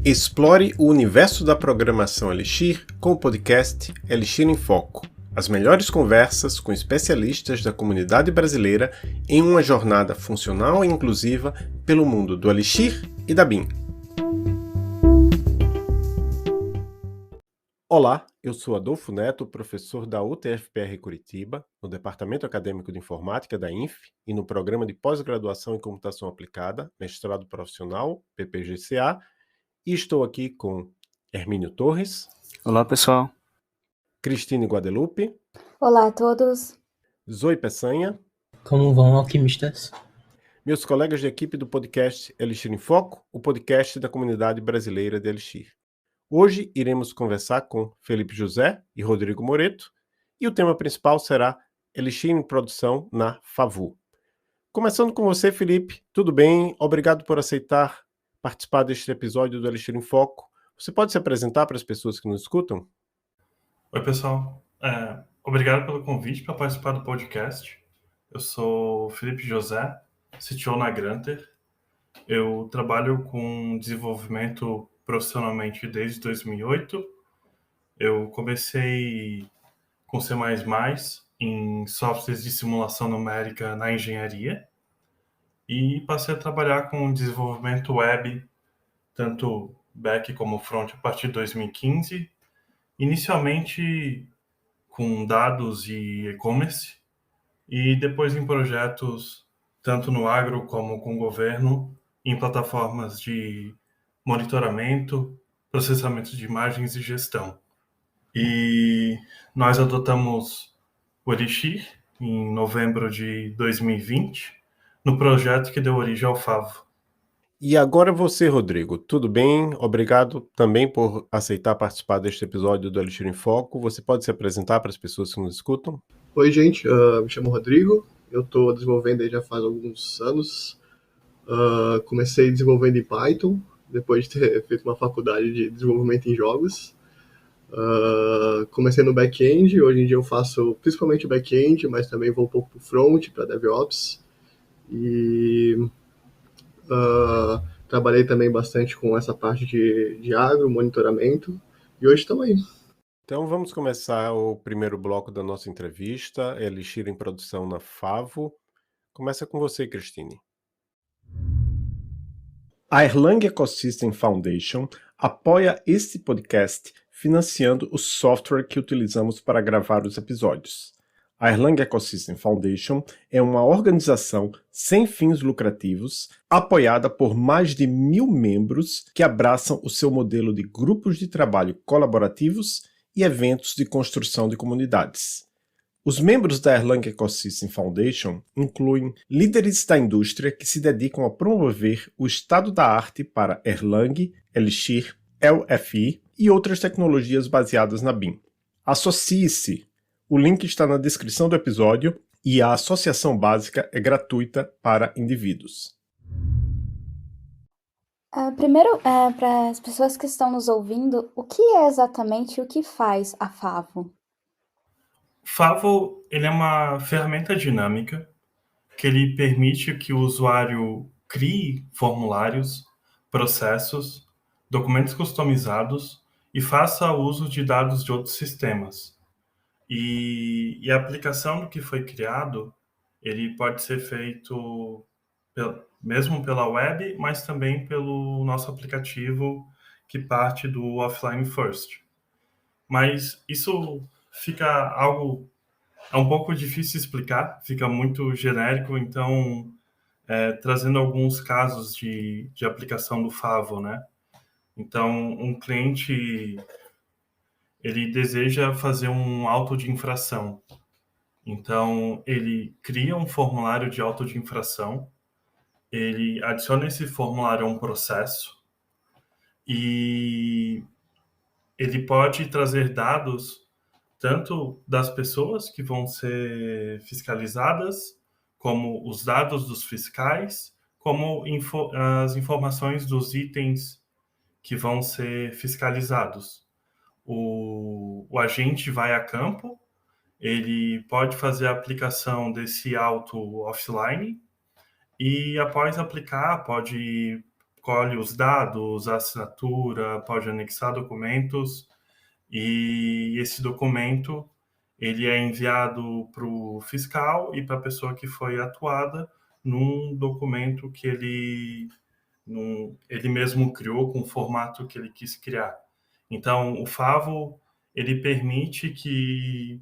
Explore o universo da programação Elixir com o podcast Elixir em Foco. As melhores conversas com especialistas da comunidade brasileira em uma jornada funcional e inclusiva pelo mundo do Elixir e da BIM. Olá, eu sou Adolfo Neto, professor da UTFPR Curitiba, no Departamento Acadêmico de Informática da INF e no Programa de Pós-Graduação em Computação Aplicada, Mestrado Profissional, PPGCA, e estou aqui com Hermínio Torres. Olá, pessoal. Cristine Guadalupe. Olá a todos. Zoe Peçanha. Como vão, alquimistas? Meus colegas de equipe do podcast Elixir em Foco, o podcast da comunidade brasileira de Elixir. Hoje iremos conversar com Felipe José e Rodrigo Moreto, e o tema principal será Elixir em produção na FAVU. Começando com você, Felipe, tudo bem? Obrigado por aceitar participar deste episódio do Elixir em Foco. Você pode se apresentar para as pessoas que nos escutam? Oi, pessoal. Obrigado pelo convite para participar do podcast. Eu sou Felipe José, CTO na Granter. Eu trabalho com desenvolvimento profissionalmente desde 2008. Eu comecei com C++ em softwares de simulação numérica na engenharia e passei a trabalhar com desenvolvimento web, tanto back como front, a partir de 2015. Inicialmente com dados e e-commerce, e depois em projetos tanto no agro como com o governo, em plataformas de monitoramento, processamento de imagens e gestão. E nós adotamos o Elixir em novembro de 2020, no projeto que deu origem ao FAVO. E agora você, Rodrigo, tudo bem? Obrigado também por aceitar participar deste episódio do Elixir em Foco. Você pode se apresentar para as pessoas que nos escutam? Oi, gente, me chamo Rodrigo, eu estou desenvolvendo aí já faz alguns anos. Comecei desenvolvendo em Python, depois de ter feito uma faculdade de desenvolvimento em jogos. Comecei no back-end, hoje em dia eu faço principalmente back-end, mas também vou um pouco para o front, para DevOps. E trabalhei também bastante com essa parte de agro, monitoramento, e hoje estamos aí. Então vamos começar o primeiro bloco da nossa entrevista, Elixir em produção na FAVO. Começa com você, Cristine. A Erlang Ecosystem Foundation apoia este podcast financiando o software que utilizamos para gravar os episódios. A Erlang Ecosystem Foundation é uma organização sem fins lucrativos, apoiada por mais de 1.000 membros que abraçam o seu modelo de grupos de trabalho colaborativos e eventos de construção de comunidades. Os membros da Erlang Ecosystem Foundation incluem líderes da indústria que se dedicam a promover o estado da arte para Erlang, Elixir, LFI e outras tecnologias baseadas na BIM. Associe-se! O link está na descrição do episódio e a associação básica é gratuita para indivíduos. Primeiro, para as pessoas que estão nos ouvindo, o que é exatamente o que faz a FAVO? FAVO ele é uma ferramenta dinâmica que ele permite que o usuário crie formulários, processos, documentos customizados e faça uso de dados de outros sistemas. E a aplicação do que foi criado, ele pode ser feito mesmo pela web, mas também pelo nosso aplicativo que parte do Offline First. Mas isso fica algo... é um pouco difícil de explicar, fica muito genérico, então trazendo alguns casos de aplicação do FAVO, né? Então, um cliente ele deseja fazer um auto de infração. Então, ele cria um formulário de auto de infração, ele adiciona esse formulário a um processo e ele pode trazer dados tanto das pessoas que vão ser fiscalizadas, como os dados dos fiscais, como as informações dos itens que vão ser fiscalizados. O agente vai a campo, ele pode fazer a aplicação desse auto offline e após aplicar pode colhe os dados, a assinatura, pode anexar documentos, e esse documento ele é enviado para o fiscal e para a pessoa que foi atuada num documento que ele mesmo criou com o formato que ele quis criar. Então, o Favo ele permite que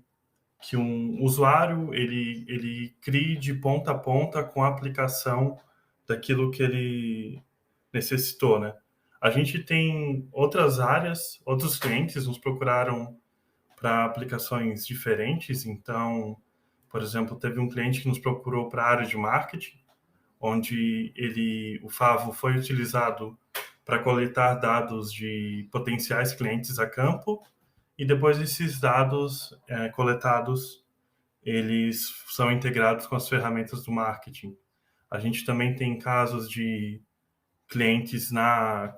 um usuário ele crie de ponta a ponta com a aplicação daquilo que ele necessitou, né? A gente tem outras áreas, outros clientes nos procuraram para aplicações diferentes. Então, por exemplo, teve um cliente que nos procurou para a área de marketing, onde o Favo foi utilizado para coletar dados de potenciais clientes a campo, e depois esses dados coletados, eles são integrados com as ferramentas do marketing. A gente também tem casos de clientes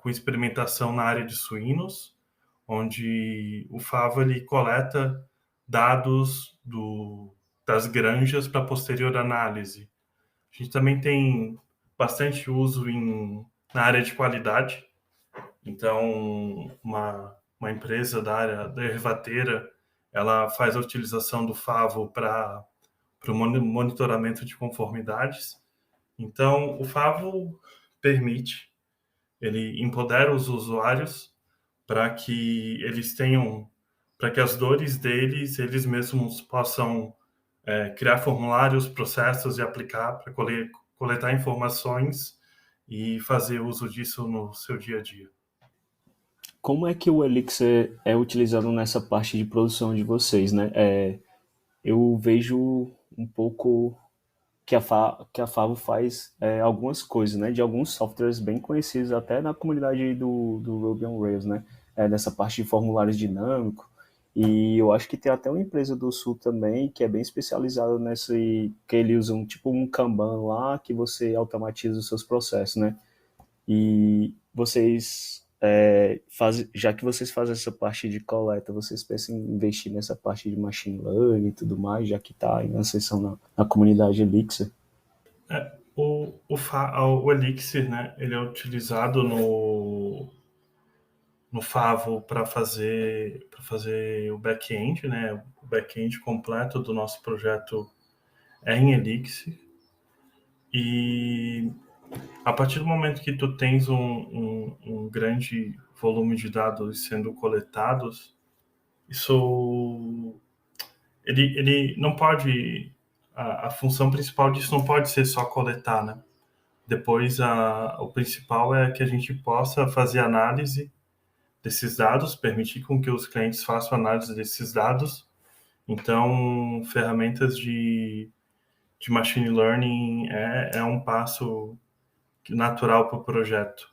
com experimentação na área de suínos, onde o Favo ele coleta dados das granjas para posterior análise. A gente também tem bastante uso na área de qualidade. Então, uma empresa da área da ervateira, ela faz a utilização do Favo para o monitoramento de conformidades. Então, o Favo ele empodera os usuários para que as dores deles, eles mesmos possam criar formulários, processos e aplicar para coletar informações e fazer uso disso no seu dia a dia. Como é que o Elixir é utilizado nessa parte de produção de vocês, né? Eu vejo um pouco que a Favo faz algumas coisas, né? De alguns softwares bem conhecidos até na comunidade do Ruby on Rails, né? Nessa parte de formulários dinâmicos. E eu acho que tem até uma empresa do Sul também que é bem especializada nesse, que eles usam tipo um Kanban lá, que você automatiza os seus processos, né? E vocês, já que vocês fazem essa parte de coleta, vocês pensam em investir nessa parte de machine learning e tudo mais, já que está em ascensão na comunidade Elixir? O Elixir, né, ele é utilizado no Favo para fazer o back-end, né? O back-end completo do nosso projeto é em Elixir. E a partir do momento que tu tens um grande volume de dados sendo coletados, ele não pode, a função principal disso não pode ser só coletar, né? Depois o principal é que a gente possa fazer análise desses dados, permitir com que os clientes façam análise desses dados. Então, ferramentas de machine learning é um passo natural para o projeto.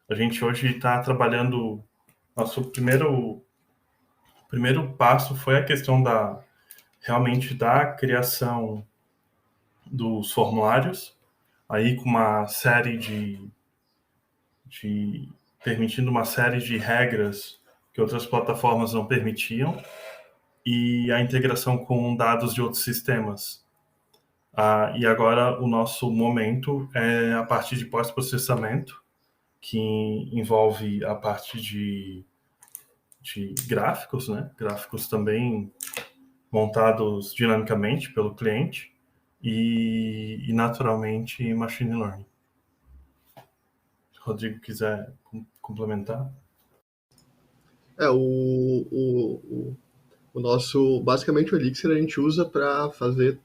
A gente hoje está trabalhando, nosso primeiro passo foi a questão realmente da criação dos formulários, aí com uma série permitindo uma série de regras que outras plataformas não permitiam, e a integração com dados de outros sistemas. E agora o nosso momento é a parte de pós-processamento, que envolve a parte de gráficos, né? Gráficos também montados dinamicamente pelo cliente e naturalmente machine learning. Se o Rodrigo quiser complementar. O nosso, basicamente o Elixir a gente usa para fazer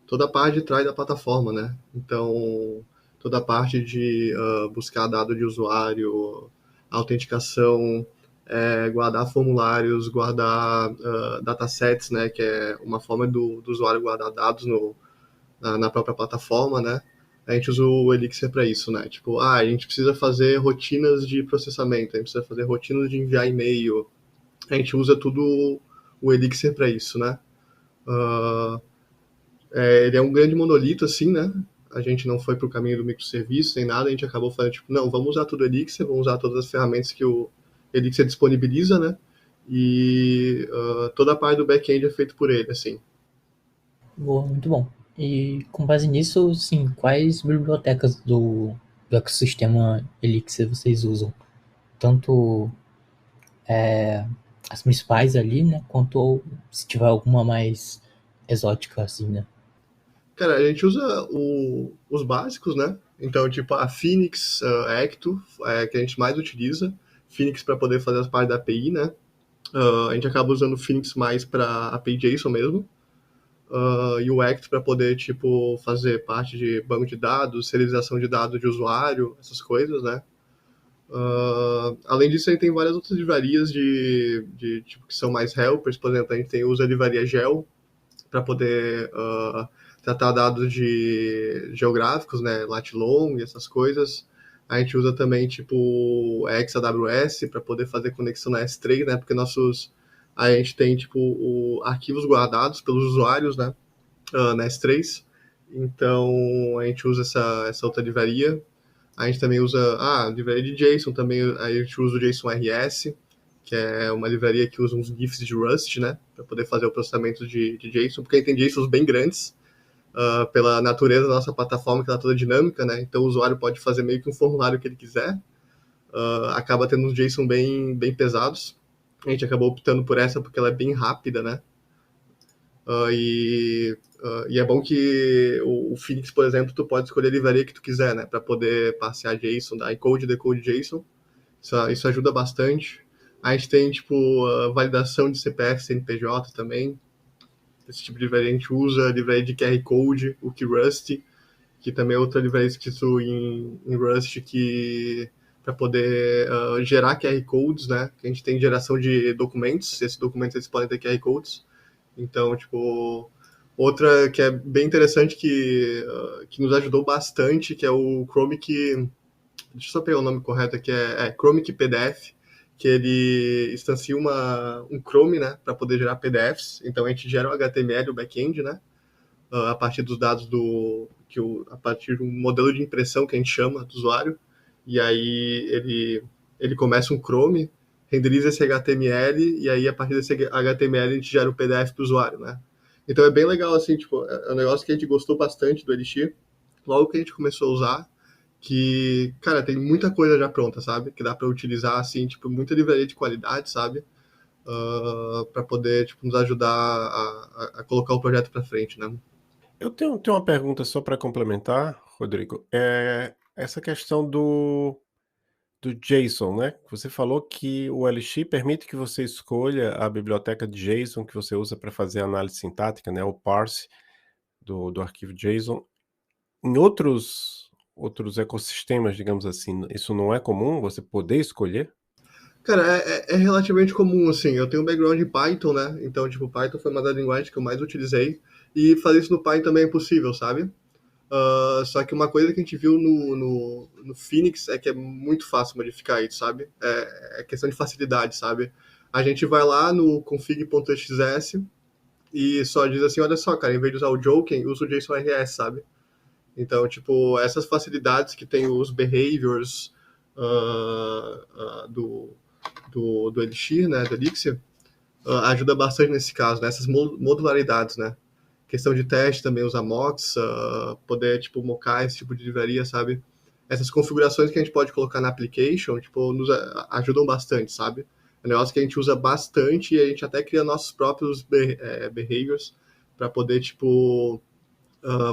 toda a parte de trás da plataforma, né? Então, toda a parte de buscar dado de usuário, autenticação, guardar formulários, guardar datasets, né? Que é uma forma do usuário guardar dados na própria plataforma, né? A gente usa o Elixir para isso, né? Tipo, a gente precisa fazer rotinas de processamento, a gente precisa fazer rotinas de enviar e-mail. A gente usa tudo o Elixir para isso, né? Ele é um grande monolito, assim, né? A gente não foi para o caminho do microserviço nem nada, a gente acabou falando, tipo, não, vamos usar tudo o Elixir, vamos usar todas as ferramentas que o Elixir disponibiliza, né? E toda a parte do back-end é feita por ele, assim. Boa, muito bom. E com base nisso, sim, quais bibliotecas do do ecossistema Elixir vocês usam? Tanto as principais ali, né? Quanto se tiver alguma mais exótica, assim, né? Cara, a gente usa os básicos, né? Então, tipo, a Phoenix, a Ecto, que a gente mais utiliza. Phoenix para poder fazer as partes da API, né? A gente acaba usando o Phoenix mais para API JSON mesmo. E o Ecto para poder, tipo, fazer parte de banco de dados, serialização de dados de usuário, essas coisas, né? Além disso, a gente tem várias outras livrarias tipo, que são mais helpers. Por exemplo, a gente usa a livraria Gel para poder tratar dados geográficos, né, lat long e essas coisas. A gente usa também tipo XAWS para poder fazer conexão na S3, né, porque a gente tem tipo arquivos guardados pelos usuários, né, na S3. Então a gente usa essa outra livraria. A gente também usa a livraria de JSON também. A gente usa o JSON RS, que é uma livraria que usa uns GIFs de Rust, né, para poder fazer o processamento de JSON, porque tem JSONs bem grandes, pela natureza da nossa plataforma, que ela é toda dinâmica, né, então o usuário pode fazer meio que um formulário que ele quiser, acaba tendo uns JSON bem pesados. A gente acabou optando por essa porque ela é bem rápida, né, e é bom que o Phoenix, por exemplo, tu pode escolher a livraria que tu quiser, né, para poder passear JSON, dar encode e decode JSON. Isso ajuda bastante. A gente tem, tipo, a validação de CPF, CNPJ também. Esse tipo de livraria a gente usa. A livraria de QR Code, o Rust, que também é outra livraria escrita em Rust, que para poder gerar QR Codes, né? Que a gente tem geração de documentos. Esses documentos eles podem ter QR Codes. Então, tipo, outra que é bem interessante, que nos ajudou bastante, que é o Chromic. Deixa eu só pegar o nome correto aqui, é Chromic PDF, que ele instancia um Chrome, né, para poder gerar PDFs. Então a gente gera o HTML, o back-end, né, a partir dos dados a partir de um modelo de impressão que a gente chama do usuário. E aí ele começa um Chrome, renderiza esse HTML, e aí a partir desse HTML a gente gera o PDF para o usuário, né. Então é bem legal, assim, tipo, é um negócio que a gente gostou bastante do Elixir. Logo que a gente começou a usar, que, cara, tem muita coisa já pronta, sabe? Que dá para utilizar, assim, tipo, muita livraria de qualidade, sabe? Para poder, tipo, nos ajudar a colocar o projeto para frente, né? Eu tenho uma pergunta só para complementar, Rodrigo. Essa questão do JSON, né? Você falou que o Elixir permite que você escolha a biblioteca de JSON que você usa para fazer a análise sintática, né? O parse do arquivo JSON. Em outros ecossistemas, digamos assim, isso não é comum, você poder escolher? Cara, é relativamente comum, assim. Eu tenho um background em Python, né? Então, tipo, Python foi uma das linguagens que eu mais utilizei. E fazer isso no Python também é possível, sabe? Só que uma coisa que a gente viu no Phoenix é que é muito fácil modificar isso, sabe? É questão de facilidade, sabe? A gente vai lá no config.xs e só diz assim, olha só, cara, em vez de usar o Joken, usa o JSON RS, sabe? Então, tipo, essas facilidades que tem os behaviors do Elixir, né, do Elixir, ajuda bastante nesse caso, nessas modularidades, né? Questão de teste também, usar mocks, poder, tipo, mocar esse tipo de livraria, sabe? Essas configurações que a gente pode colocar na application, tipo, nos ajudam bastante, sabe? É um negócio que a gente usa bastante e a gente até cria nossos próprios behaviors para poder, tipo,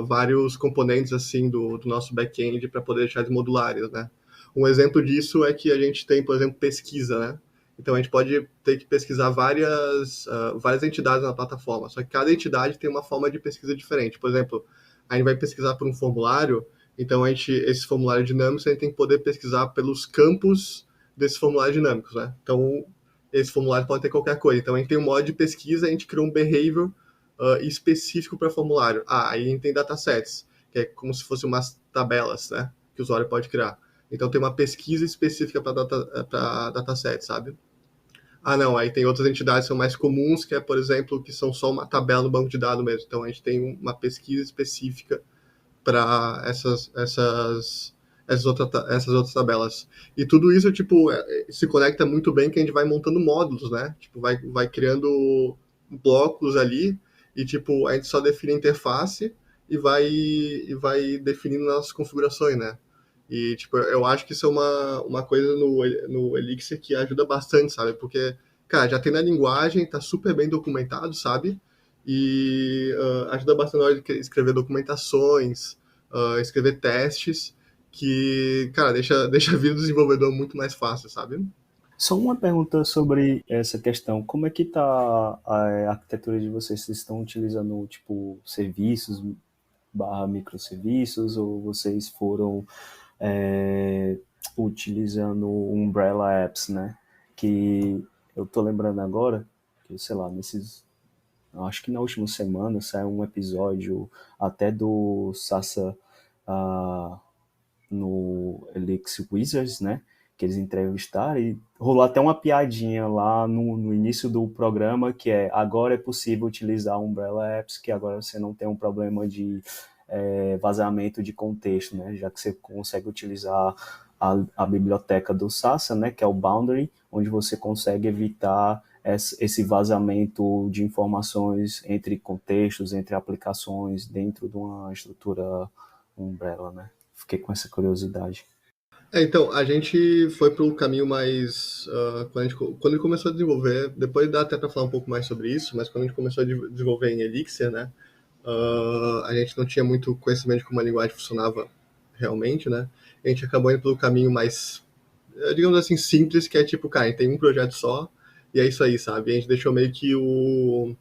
vários componentes, assim, do nosso back-end para poder deixar eles modulares, né? Um exemplo disso é que a gente tem, por exemplo, pesquisa, né? Então a gente pode ter que pesquisar várias entidades na plataforma, só que cada entidade tem uma forma de pesquisa diferente. Por exemplo, a gente vai pesquisar por um formulário, então esses formulários dinâmicos a gente tem que poder pesquisar pelos campos desses formulários dinâmicos, né? Então esse formulário pode ter qualquer coisa. Então a gente tem um modo de pesquisa, a gente criou um behavior específico para formulário. Aí a gente tem datasets, que é como se fossem umas tabelas, né? Que o usuário pode criar. Então tem uma pesquisa específica para dataset, sabe? Não, aí tem outras entidades que são mais comuns, que é, por exemplo, que são só uma tabela no banco de dados mesmo. Então a gente tem uma pesquisa específica para essas outras tabelas. E tudo isso, tipo, se conecta muito bem que a gente vai montando módulos, né? Tipo, vai criando blocos ali e, tipo, a gente só define a interface e vai definindo nossas configurações, né? E, tipo, eu acho que isso é uma coisa no Elixir que ajuda bastante, sabe? Porque, cara, já tem na linguagem, tá super bem documentado, sabe? E ajuda bastante na hora de escrever documentações, escrever testes, que, cara, deixa a vida do desenvolvedor muito mais fácil, sabe? Só uma pergunta sobre essa questão. Como é que está a arquitetura de vocês? Vocês estão utilizando, tipo, serviços barra microserviços ou vocês foram utilizando Umbrella Apps, né? Que eu tô lembrando agora, que, sei lá, acho que na última semana saiu um episódio até do Sasa ah, no Elixir Wizards, né? Que eles entrevistaram e rolou até uma piadinha lá no início do programa que agora é possível utilizar Umbrella Apps, que agora você não tem um problema de vazamento de contexto, né? Já que você consegue utilizar a biblioteca do Sasa, né? Que é o Boundary, onde você consegue evitar esse vazamento de informações entre contextos, entre aplicações, dentro de uma estrutura Umbrella, né? Fiquei com essa curiosidade. Então, a gente foi para um caminho mais. Quando ele começou a desenvolver, depois dá até para falar um pouco mais sobre isso, mas quando a gente começou a desenvolver em Elixir, né, a gente não tinha muito conhecimento de como a linguagem funcionava realmente, né? A gente acabou indo pelo caminho mais, digamos assim, simples, que é tipo, cara, a gente tem um projeto só, e é isso aí, sabe? A gente deixou meio que os.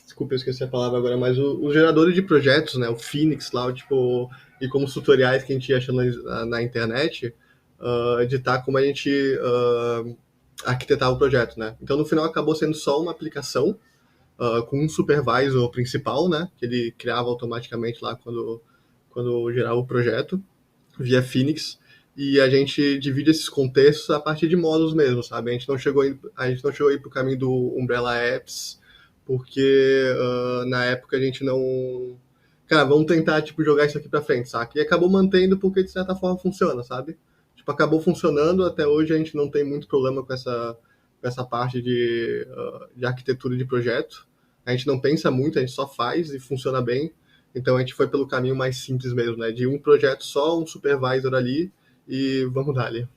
Desculpa, eu esqueci a palavra agora, mas os geradores de projetos, né, o Phoenix lá, tipo, e como os tutoriais que a gente acha na internet, editar como a gente arquitetava o projeto, né? Então, no final, acabou sendo só uma aplicação com um supervisor principal, né, que ele criava automaticamente lá quando gerava o projeto, via Phoenix, e a gente divide esses contextos a partir de módulos mesmo, sabe? A gente não chegou a ir pro caminho do Umbrella Apps, porque na época a gente não... Cara, vamos tentar, tipo, jogar isso aqui pra frente, saca? E acabou mantendo porque, de certa forma, funciona, sabe? Tipo, acabou funcionando, até hoje a gente não tem muito problema com essa parte de arquitetura de projeto. A gente não pensa muito, a gente só faz e funciona bem. Então a gente foi pelo caminho mais simples mesmo, né? De um projeto só, um supervisor ali e vamos dar ali.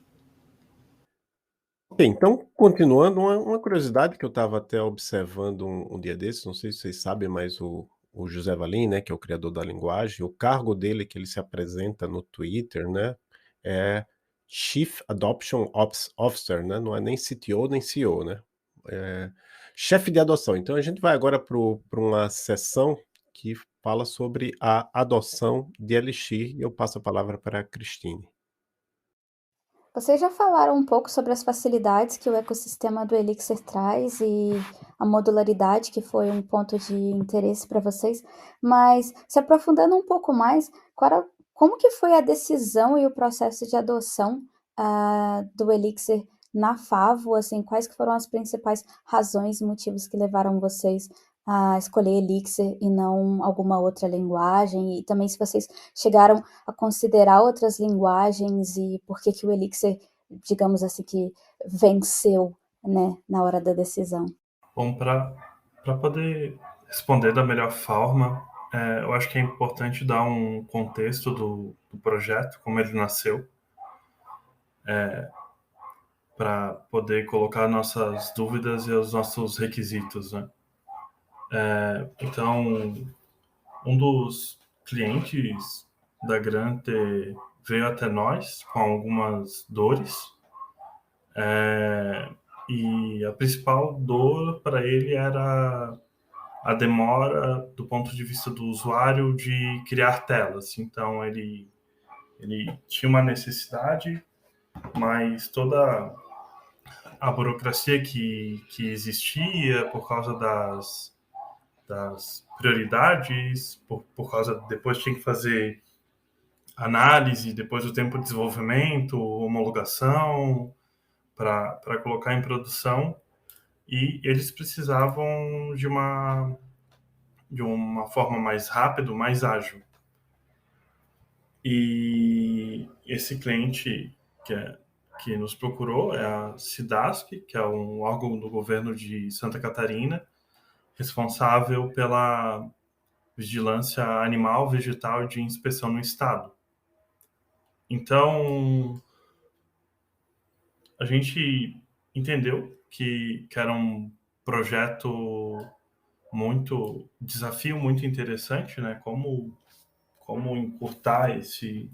Bem, então, continuando, uma curiosidade que eu estava até observando um dia desses, não sei se vocês sabem, mas o José Valim, né, que é o criador da linguagem, o cargo dele que ele se apresenta no Twitter, né, é Chief Adoption Officer, né, não é nem CTO nem CEO, né, é chefe de adoção. Então a gente vai agora para uma sessão que fala sobre a adoção de Elixir e eu passo a palavra para a Cristine. Vocês já falaram um pouco sobre as facilidades que o ecossistema do Elixir traz e a modularidade, que foi um ponto de interesse para vocês, mas se aprofundando um pouco mais, como que foi a decisão e o processo de adoção do Elixir na Favo? Assim, quais que foram as principais razões e motivos que levaram vocês a escolher Elixir e não alguma outra linguagem? E também se vocês chegaram a considerar outras linguagens e por que que o Elixir, digamos assim, que venceu, né, na hora da decisão. Bom, para poder responder da melhor forma, eu acho que é importante dar um contexto do projeto, como ele nasceu, para poder colocar nossas dúvidas e os nossos requisitos, né? Então, um dos clientes da Granter veio até nós com algumas dores, e a principal dor para ele era a demora do ponto de vista do usuário de criar telas. Então, ele tinha uma necessidade, mas toda a burocracia que existia por causa das prioridades, por causa depois tinha que fazer análise, depois o tempo de desenvolvimento, homologação, para colocar em produção, e eles precisavam de uma forma mais rápida, mais ágil. E esse cliente que nos procurou é a SIDASC, que é um órgão do governo de Santa Catarina, responsável pela vigilância animal, vegetal e de inspeção no estado. Então, a gente entendeu que era um projeto desafio muito interessante, né? Como encurtar esse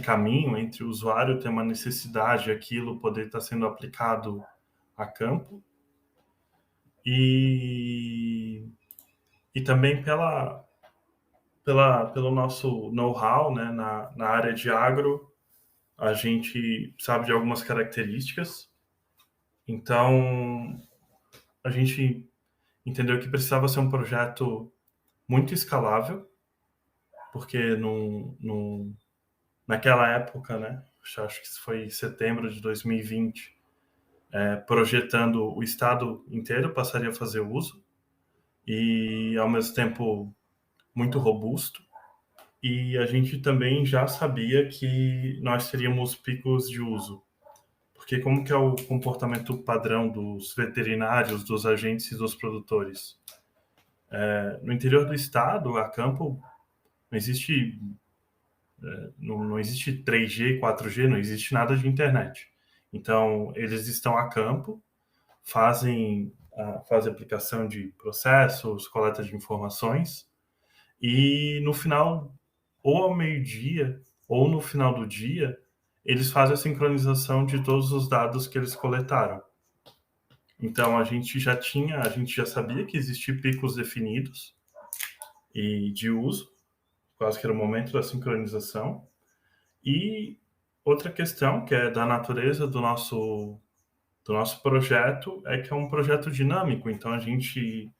caminho entre o usuário ter uma necessidade e aquilo poder estar sendo aplicado a campo. E também pelo nosso know-how, né, na área de agro, a gente sabe de algumas características. Então, a gente entendeu que precisava ser um projeto muito escalável, porque naquela época, né, acho que isso foi em setembro de 2020, projetando o estado inteiro passaria a fazer uso, e ao mesmo tempo muito robusto. E a gente também já sabia que nós teríamos picos de uso, porque como que é o comportamento padrão dos veterinários, dos agentes e dos produtores? No interior do estado, a campo, não existe, não existe 3G, 4G, não existe nada de internet. Então, eles estão a campo, fazem aplicação de processos, coleta de informações, e no final, ou ao meio-dia, ou no final do dia, eles fazem a sincronização de todos os dados que eles coletaram. Então, a gente já sabia que existiam picos definidos e de uso, quase que era o momento da sincronização. E outra questão, que é da natureza do nosso projeto, é que é um projeto dinâmico, então a gente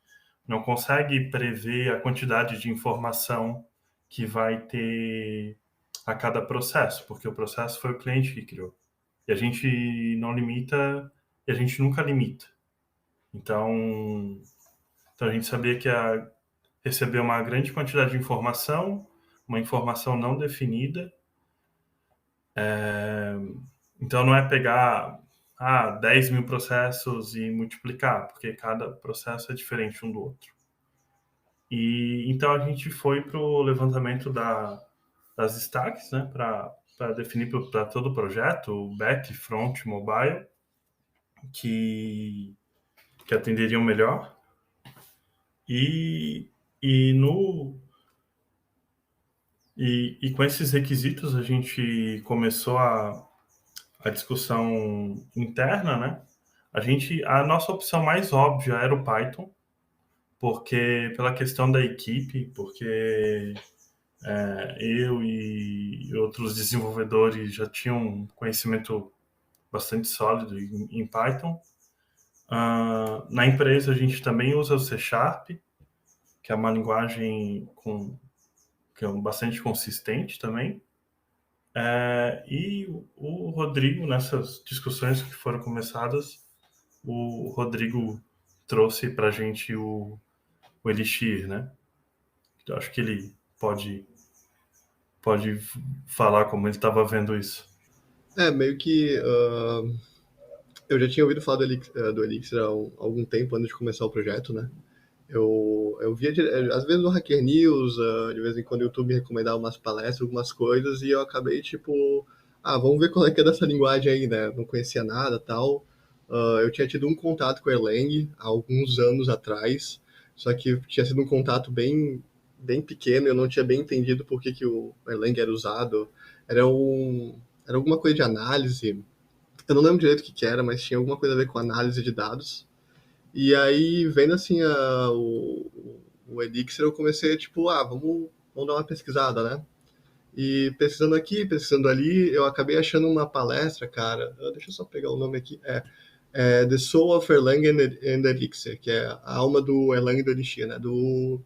não consegue prever a quantidade de informação que vai ter a cada processo, porque o processo foi o cliente que criou. E a gente não limita, e a gente nunca limita. Então a gente sabia que ia receber uma grande quantidade de informação, uma informação não definida. Então não é pegar 10 mil processos e multiplicar, porque cada processo é diferente um do outro. E então a gente foi para o levantamento das stacks, né, para definir para todo o projeto, o back, front, mobile, que atenderiam melhor. E com esses requisitos a gente começou a discussão interna, né? A nossa opção mais óbvia era o Python, porque pela questão da equipe, porque eu e outros desenvolvedores já tinham um conhecimento bastante sólido em Python. Na empresa a gente também usa o C#, que é uma linguagem que é bastante consistente também. E o Rodrigo, nessas discussões que foram começadas, o Rodrigo trouxe para a gente o Elixir, né? Eu acho que ele pode falar como ele estava vendo isso. Meio que eu já tinha ouvido falar do Elixir há algum tempo antes de começar o projeto, né? Eu via, às vezes, no Hacker News, de vez em quando o YouTube recomendava umas palestras, algumas coisas, e eu acabei, vamos ver qual é que é dessa linguagem aí, né? Não conhecia nada, tal. Eu tinha tido um contato com o Erlang há alguns anos atrás, só que tinha sido um contato bem pequeno, eu não tinha bem entendido por que o Erlang era usado. Era alguma coisa de análise, eu não lembro direito o que era, mas tinha alguma coisa a ver com análise de dados. E aí, vendo assim o Elixir, eu comecei, vamos dar uma pesquisada, né? E pesquisando aqui, pesquisando ali, eu acabei achando uma palestra, cara. Deixa eu só pegar o nome aqui. The Soul of Erlang and Elixir, que é a alma do Erlang e do Elixir, né? Do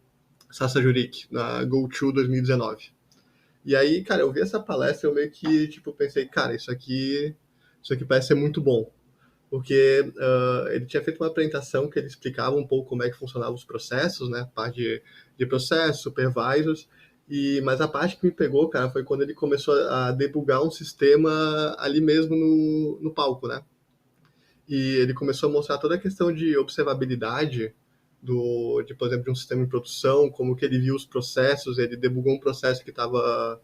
Sasa Jurik, na GoTo 2019. E aí, cara, eu vi essa palestra, eu meio que, pensei, cara, isso aqui parece ser muito bom. Porque ele tinha feito uma apresentação que ele explicava um pouco como é que funcionavam os processos, né? Parte de processos, supervisors. Mas a parte que me pegou, cara, foi quando ele começou a debugar um sistema ali mesmo no palco, né? E ele começou a mostrar toda a questão de observabilidade por exemplo, de um sistema em produção, como que ele viu os processos, ele debugou um processo que estava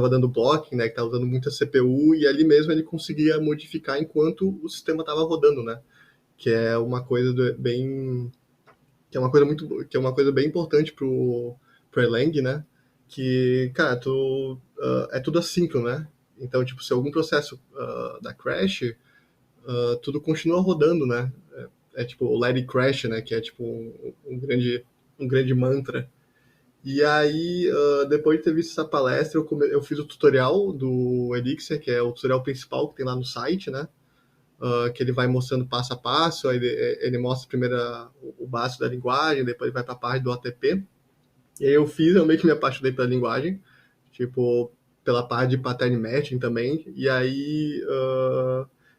dando blocking, né, que estava usando muita CPU, e ali mesmo ele conseguia modificar enquanto o sistema estava rodando, né, que é uma coisa bem que é uma coisa bem importante pro Erlang, né, que, cara, é tudo assíncrono, né, então, tipo, se algum processo dá crash, tudo continua rodando, né, tipo o Let It Crash, né, que é tipo um grande mantra. E aí, depois de ter visto essa palestra, eu fiz o tutorial do Elixir, que é o tutorial principal que tem lá no site, né? Que ele vai mostrando passo a passo, aí ele mostra primeiro o básico da linguagem, depois ele vai para a parte do OTP. E aí eu meio que me apaixonei pela linguagem, tipo, pela parte de pattern matching também. E aí,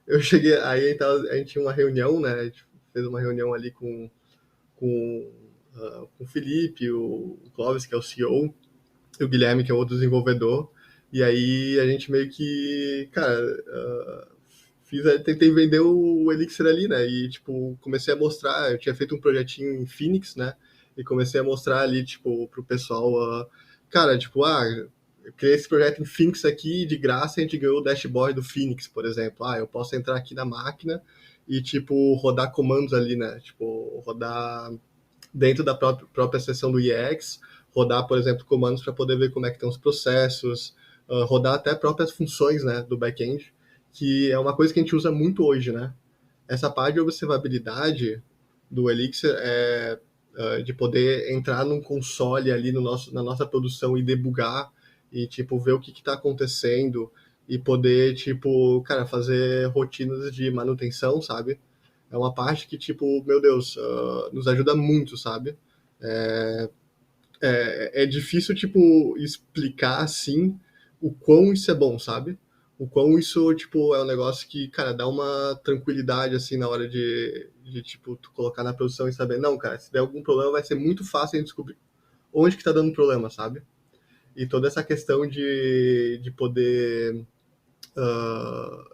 eu cheguei, aí então, a gente tinha uma reunião, né? A gente fez uma reunião ali com o Felipe, o Clóvis, que é o CEO, e o Guilherme, que é outro desenvolvedor. E aí a gente meio que, cara, tentei vender o Elixir ali, né? E, tipo, comecei a mostrar, eu tinha feito um projetinho em Phoenix, né? E comecei a mostrar ali, tipo, pro pessoal, cara, tipo, eu criei esse projeto em Phoenix aqui, de graça, a gente ganhou o dashboard do Phoenix, por exemplo. Eu posso entrar aqui na máquina e, tipo, rodar comandos ali, né? Tipo, rodar dentro da própria seção do IEX, rodar, por exemplo, comandos para poder ver como é que estão os processos, rodar até próprias funções, né, do back-end, que é uma coisa que a gente usa muito hoje, né? Essa parte de observabilidade do Elixir é de poder entrar num console ali na nossa produção e debugar e, tipo, ver o que está acontecendo e poder, tipo, cara, fazer rotinas de manutenção, sabe? É uma parte que, tipo, meu Deus, nos ajuda muito, sabe? É difícil, tipo, explicar, assim, o quão isso é bom, sabe? O quão isso, tipo, é um negócio que, cara, dá uma tranquilidade, assim, na hora tipo, tu colocar na produção e saber, não, cara, se der algum problema vai ser muito fácil de descobrir onde que tá dando problema, sabe? E toda essa questão de poder...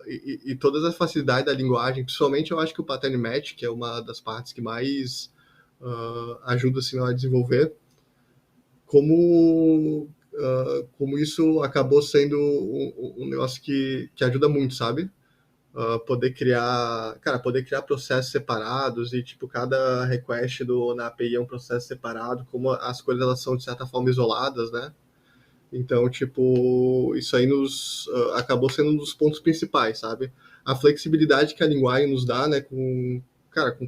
e todas as facilidades da linguagem, principalmente eu acho que o pattern match, que é uma das partes que mais ajuda, assim, a desenvolver, como isso acabou sendo um negócio que ajuda muito, sabe? Poder criar processos separados e, tipo, cada request na API é um processo separado, como as coisas elas são, de certa forma, isoladas, né? Então, tipo, isso aí acabou sendo um dos pontos principais, sabe? A flexibilidade que a linguagem nos dá, né, com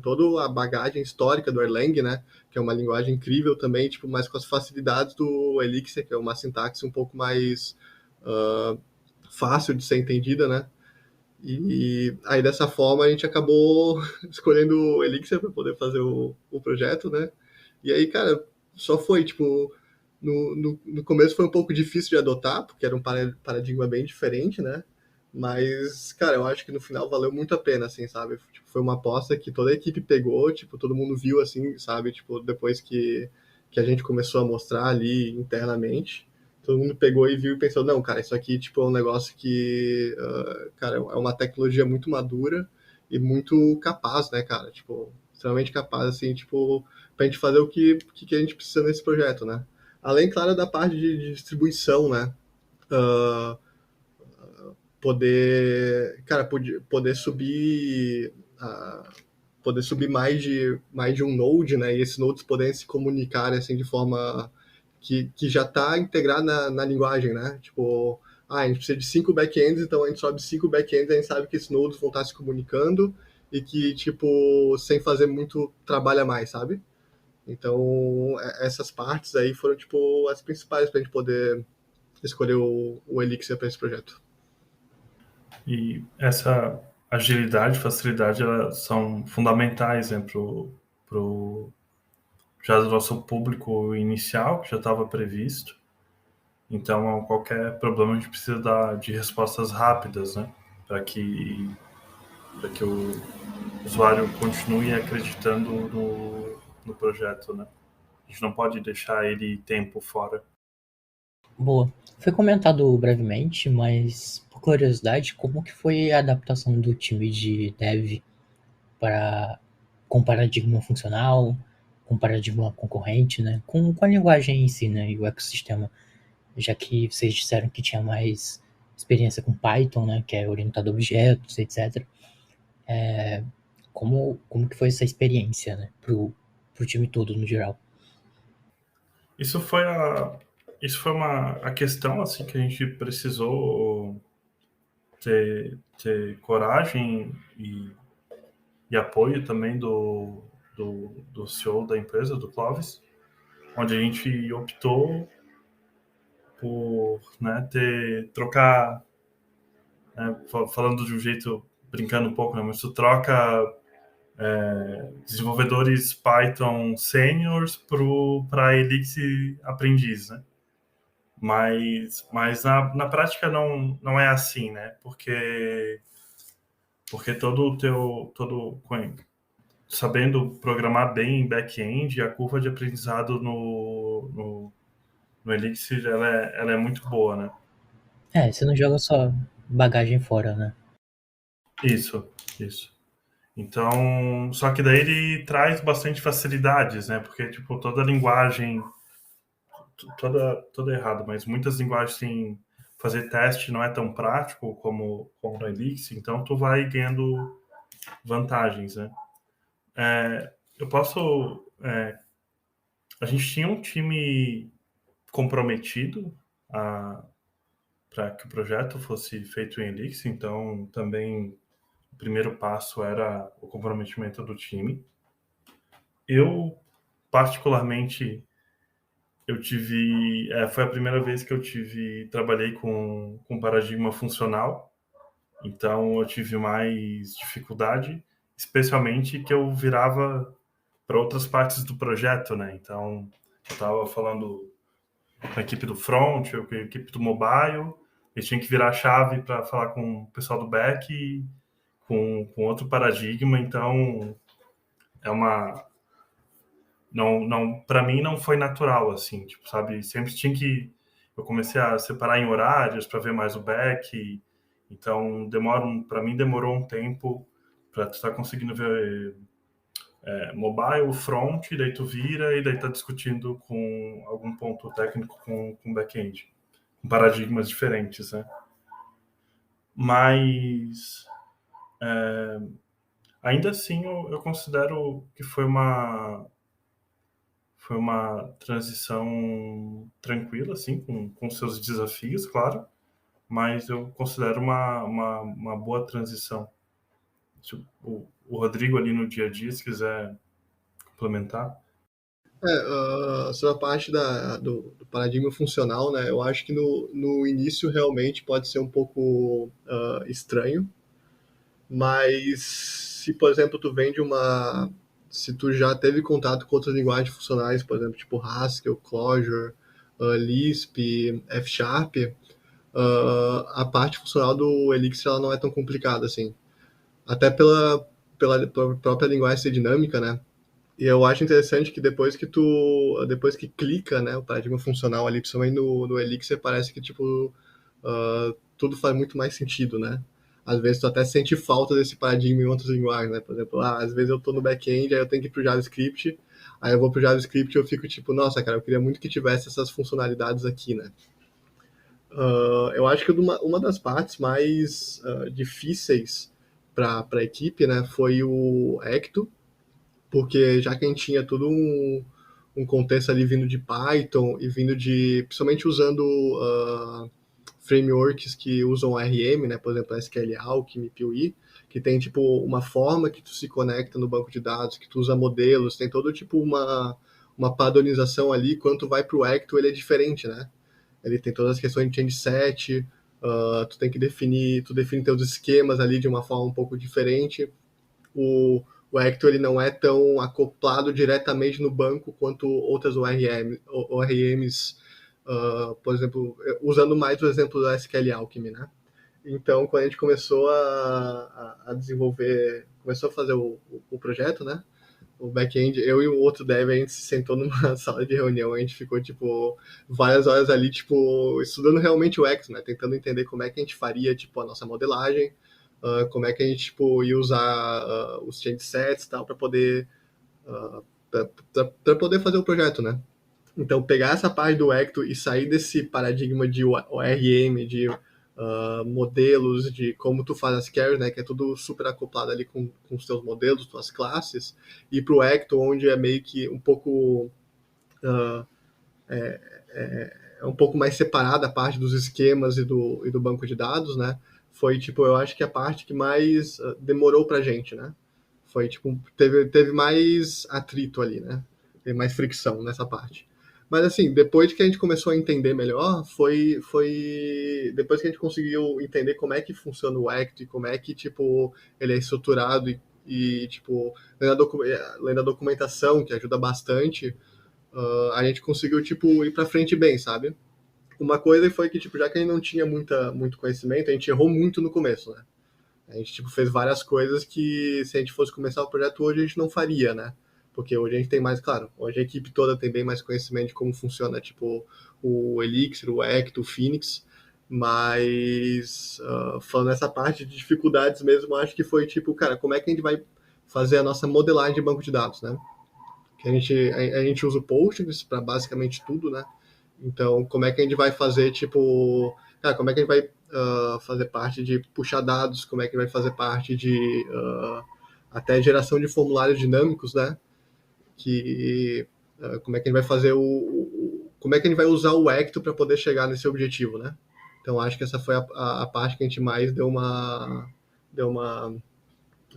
toda a bagagem histórica do Erlang, né, que é uma linguagem incrível também, tipo, mas com as facilidades do Elixir, que é uma sintaxe um pouco mais fácil de ser entendida, né? E aí, dessa forma, a gente acabou escolhendo o Elixir para poder fazer o projeto, né? E aí, cara, só foi, tipo, no começo foi um pouco difícil de adotar, porque era um paradigma bem diferente, né? Mas, cara, eu acho que no final valeu muito a pena, assim, sabe? Tipo, foi uma aposta que toda a equipe pegou, tipo, todo mundo viu, assim, sabe? Tipo, depois que a gente começou a mostrar ali internamente, todo mundo pegou e viu e pensou, não, cara, isso aqui, tipo, é um negócio que, cara, é uma tecnologia muito madura e muito capaz, né, cara? Tipo, extremamente capaz, assim, tipo, pra gente fazer o que a gente precisa nesse projeto, né? Além, claro, da parte de distribuição, né? Uh, poder subir mais de um node, né? E esses nodes poderem se comunicar assim de forma que já está integrada na linguagem, né? Tipo, a gente precisa de 5 backends, então a gente sobe 5 backends, a gente sabe que esses nodes vão estar se comunicando e que, tipo, sem fazer muito trabalho a mais, sabe? Então, essas partes aí foram, tipo, as principais para a gente poder escolher o Elixir para esse projeto. E essa agilidade, facilidade, elas são fundamentais, né, já do nosso público inicial, que já estava previsto. Então, qualquer problema a gente precisa de respostas rápidas, né, para que o usuário continue acreditando no projeto, né. A gente não pode deixar ele tempo fora. Boa. Foi comentado brevemente, mas por curiosidade, como que foi a adaptação do time de dev com paradigma funcional com paradigma concorrente, né? Com a linguagem em si, né? E o ecossistema, já que vocês disseram que tinha mais experiência com Python, né? Que é orientado a objetos, etc. Como que foi essa experiência, né? Pro time todo, no geral? Isso foi a questão assim que a gente precisou ter coragem e apoio também do CEO da empresa, do Clovis, onde a gente optou por, né, trocar, né, falando de um jeito, brincando um pouco, né, mas tu troca desenvolvedores Python seniors para Elixir aprendiz, né? Mas na prática não é assim, né? Porque sabendo programar bem em back-end, a curva de aprendizado no Elixir ela é muito boa, né? Você não joga só bagagem fora, né? Isso. Então, só que daí ele traz bastante facilidades, né? Porque, tipo, toda a linguagem, toda errada, mas muitas linguagens têm fazer teste não é tão prático como no Elixir, então tu vai ganhando vantagens, né? Eu posso... a gente tinha um time comprometido para que o projeto fosse feito em Elixir, então também o primeiro passo era o comprometimento do time. Eu, particularmente, foi a primeira vez que trabalhei com paradigma funcional, então eu tive mais dificuldade, especialmente que eu virava para outras partes do projeto, né? Então, eu estava falando com a equipe do front, com a equipe do mobile, eles tinham que virar a chave para falar com o pessoal do back com outro paradigma, então é uma não para mim não foi natural assim, tipo, sabe, sempre tinha que eu comecei a separar em horários para ver mais o back, então para mim demorou um tempo para tu estar conseguindo ver mobile, front, daí tu vira e daí tá discutindo com algum ponto técnico com back-end, com paradigmas diferentes, né? Mas ainda assim eu considero que foi uma transição tranquila, assim, com seus desafios, claro, mas eu considero uma boa transição. O Rodrigo ali no dia a dia, se quiser complementar. Sobre a parte do paradigma funcional, né? Eu acho que no início realmente pode ser um pouco estranho, mas se, por exemplo, se tu já teve contato com outras linguagens funcionais, por exemplo, tipo Haskell, Clojure, Lisp, F Sharp, a parte funcional do Elixir ela não é tão complicada assim. Até pela própria linguagem ser dinâmica, né? E eu acho interessante que depois que clica, né, o paradigma funcional ali, principalmente no Elixir, parece que, tipo, tudo faz muito mais sentido, né? Às vezes tu até sente falta desse paradigma em outras linguagens, né? Por exemplo, às vezes eu tô no back-end, aí eu tenho que ir pro JavaScript, aí eu vou pro JavaScript e eu fico tipo, nossa, cara, eu queria muito que tivesse essas funcionalidades aqui, né? Eu acho que uma das partes mais difíceis para a equipe, né, foi o Ecto, porque já que a gente tinha todo um contexto ali vindo de Python e vindo principalmente usando frameworks que usam RM, né, por exemplo, SQL Alchemy, PUI, que tem tipo uma forma que tu se conecta no banco de dados, que tu usa modelos, tem todo tipo uma padronização ali, quando tu vai para o Ecto ele é diferente, né? Ele tem todas as questões de change set, tu define teus esquemas ali de uma forma um pouco diferente. O Ecto ele não é tão acoplado diretamente no banco quanto outras ORMs, por exemplo, usando mais o exemplo do SQL Alchemy, né? Então, quando a gente começou a desenvolver, começou a fazer o projeto, né? O back-end, eu e o outro dev, a gente se sentou numa sala de reunião, a gente ficou, tipo, várias horas ali, tipo, estudando realmente o Ecto, né? Tentando entender como é que a gente faria, tipo, a nossa modelagem, como é que a gente tipo, ia usar os change sets e tal para poder para poder fazer o projeto, né? Então, pegar essa parte do Ecto e sair desse paradigma de ORM, de modelos, de como tu faz as carries, né, que é tudo super acoplado ali com os teus modelos, tuas classes, e pro Ecto, onde é meio que um pouco um pouco mais separada a parte dos esquemas e do banco de dados, né? Foi, tipo, eu acho que a parte que mais demorou pra gente, né? Foi, tipo, teve mais atrito ali, né? Teve mais fricção nessa parte. Mas, assim, depois que a gente começou a entender melhor, foi depois que a gente conseguiu entender como é que funciona o Act, como é que, tipo, ele é estruturado e tipo, lendo a documentação, que ajuda bastante, a gente conseguiu, tipo, ir pra frente bem, sabe? Uma coisa foi que, tipo, já que a gente não tinha muito conhecimento, a gente errou muito no começo, né? A gente, tipo, fez várias coisas que, se a gente fosse começar o projeto hoje, a gente não faria, né? Porque hoje a gente tem mais, claro, hoje a equipe toda tem bem mais conhecimento de como funciona, tipo, o Elixir, o Ecto, o Phoenix, mas falando nessa parte de dificuldades mesmo, acho que foi, tipo, cara, como é que a gente vai fazer a nossa modelagem de banco de dados, né? Que a gente usa o Postgres para basicamente tudo, né? Então, como é que a gente vai fazer, tipo... Cara, como é que a gente vai fazer parte de puxar dados? Como é que vai fazer parte de até geração de formulários dinâmicos, né? Como é que a gente vai fazer como é que a gente vai usar o Ecto para poder chegar nesse objetivo, né? Então, acho que essa foi a parte que a gente mais que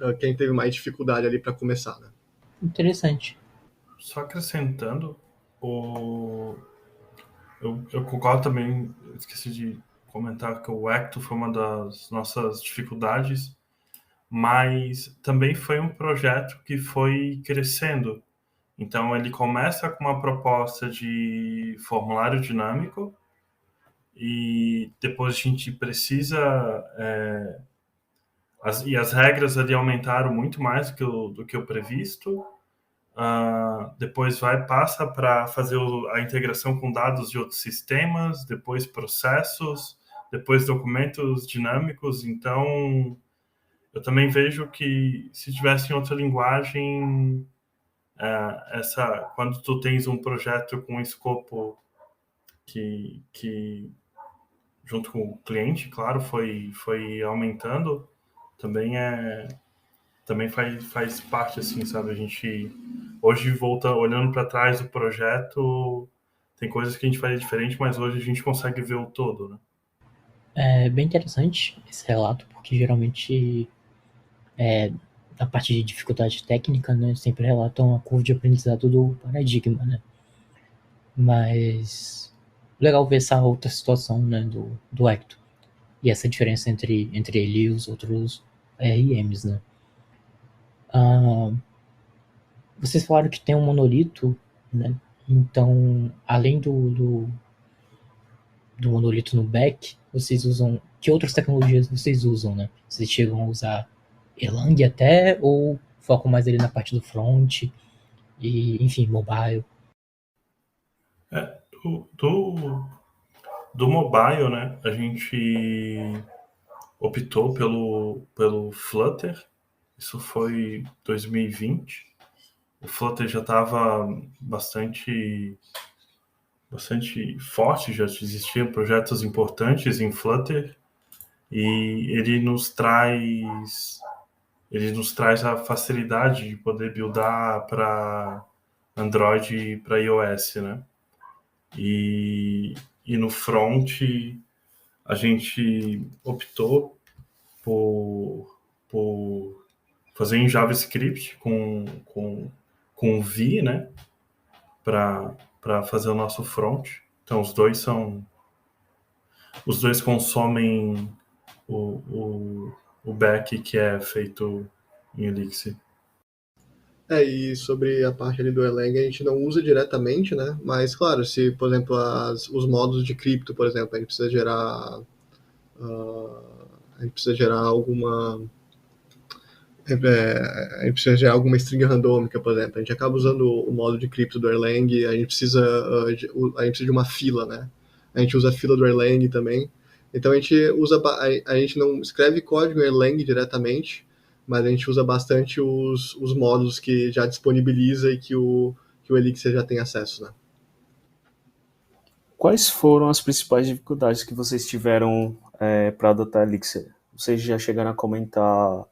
a gente teve mais dificuldade ali para começar, né? Interessante. Só acrescentando, eu concordo também, esqueci de comentar que o Ecto foi uma das nossas dificuldades, mas também foi um projeto que foi crescendo. Então, ele começa com uma proposta de formulário dinâmico e depois a gente precisa... as regras ali aumentaram muito mais do que o previsto. Depois passa para fazer a integração com dados de outros sistemas, depois processos, depois documentos dinâmicos. Então, eu também vejo que se tivesse em outra linguagem, quando tu tens um projeto com um escopo que junto com o cliente, claro, foi aumentando, também faz parte, assim, sabe? A gente hoje volta olhando para trás do projeto, tem coisas que a gente faria diferente, mas hoje a gente consegue ver o todo, né? É bem interessante esse relato, porque geralmente a parte de dificuldade técnica, né, sempre relatam a curva de aprendizado do paradigma, né? Mas legal ver essa outra situação, né, do Ecto. E essa diferença entre ele e os outros RMs, né? Vocês falaram que tem um monolito, né? Então, além do monolito no back, vocês usam... Que outras tecnologias vocês usam, né? Vocês chegam a usar Erlang até, ou focam mais ali na parte do front e, enfim, mobile? Do mobile, né, a gente optou pelo Flutter. Isso foi 2020. O Flutter já estava bastante forte, já existiam projetos importantes em Flutter, e ele nos traz a facilidade de poder buildar para Android e para iOS, né? E no front a gente optou por fazer em JavaScript com V, né? Para fazer o nosso front. Então os dois consomem o back que é feito em Elixir. E sobre a parte ali do Erlang, a gente não usa diretamente, né? Mas, claro, se, por exemplo, os modos de cripto, por exemplo, a gente precisa gerar alguma... a gente precisa gerar alguma string randômica, por exemplo. A gente acaba usando o modo de cripto do Erlang, a gente precisa de uma fila, né? A gente usa a fila do Erlang também. Então a gente não escreve código em Erlang diretamente, mas a gente usa bastante os módulos que já disponibiliza e que o Elixir já tem acesso, né? Quais foram as principais dificuldades que vocês tiveram para adotar Elixir? Vocês já chegaram a comentar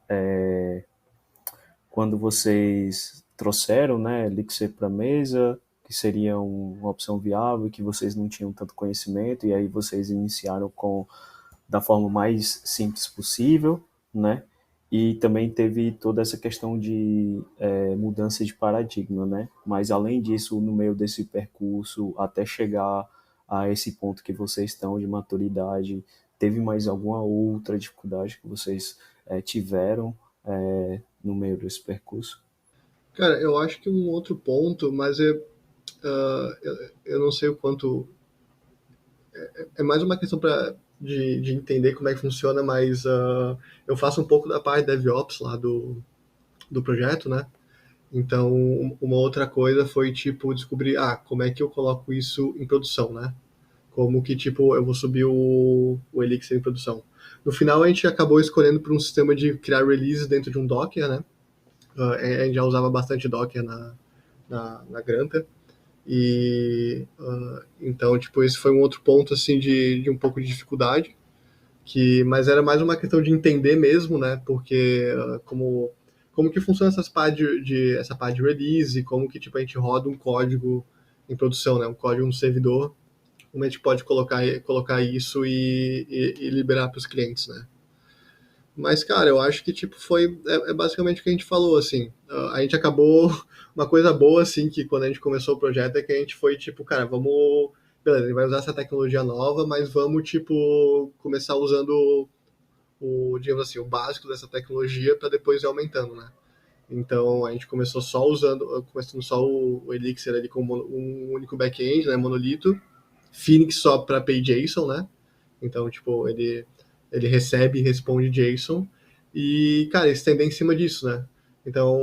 quando vocês trouxeram, né, Elixir para a mesa, que seria uma opção viável, que vocês não tinham tanto conhecimento, e aí vocês iniciaram da forma mais simples possível, né? E também teve toda essa questão de mudança de paradigma, né? Mas além disso, no meio desse percurso, até chegar a esse ponto que vocês estão de maturidade, teve mais alguma outra dificuldade que vocês tiveram no meio desse percurso? Cara, eu acho que um outro ponto, mas eu não sei o quanto. É mais uma questão de entender como é que funciona, mas eu faço um pouco da parte DevOps lá do projeto, né? Então, uma outra coisa foi, tipo, descobrir, como é que eu coloco isso em produção, né? Como que, tipo, eu vou subir o Elixir em produção. No final, a gente acabou escolhendo por um sistema de criar releases dentro de um Docker, né? A gente já usava bastante Docker na Granta. E então, tipo, esse foi um outro ponto, assim, de um pouco de dificuldade, mas era mais uma questão de entender mesmo, né? Porque como que funciona essa parte de release, como que, tipo, a gente roda um código em produção, né? Um código no servidor, como a gente pode colocar isso e liberar para os clientes, né? Mas, cara, eu acho que, tipo, é basicamente o que a gente falou, assim. A gente acabou... Uma coisa boa, assim, que quando a gente começou o projeto é que a gente foi, tipo, cara, vamos... Beleza, a gente vai usar essa tecnologia nova, mas vamos, tipo, começar usando digamos assim, o básico dessa tecnologia para depois ir aumentando, né? Então, a gente começou começando só o Elixir ali com um único back-end, né, monolito, Phoenix só para API JSON, né? Então, tipo, ele recebe e responde JSON e, cara, estender em cima disso, né? Então,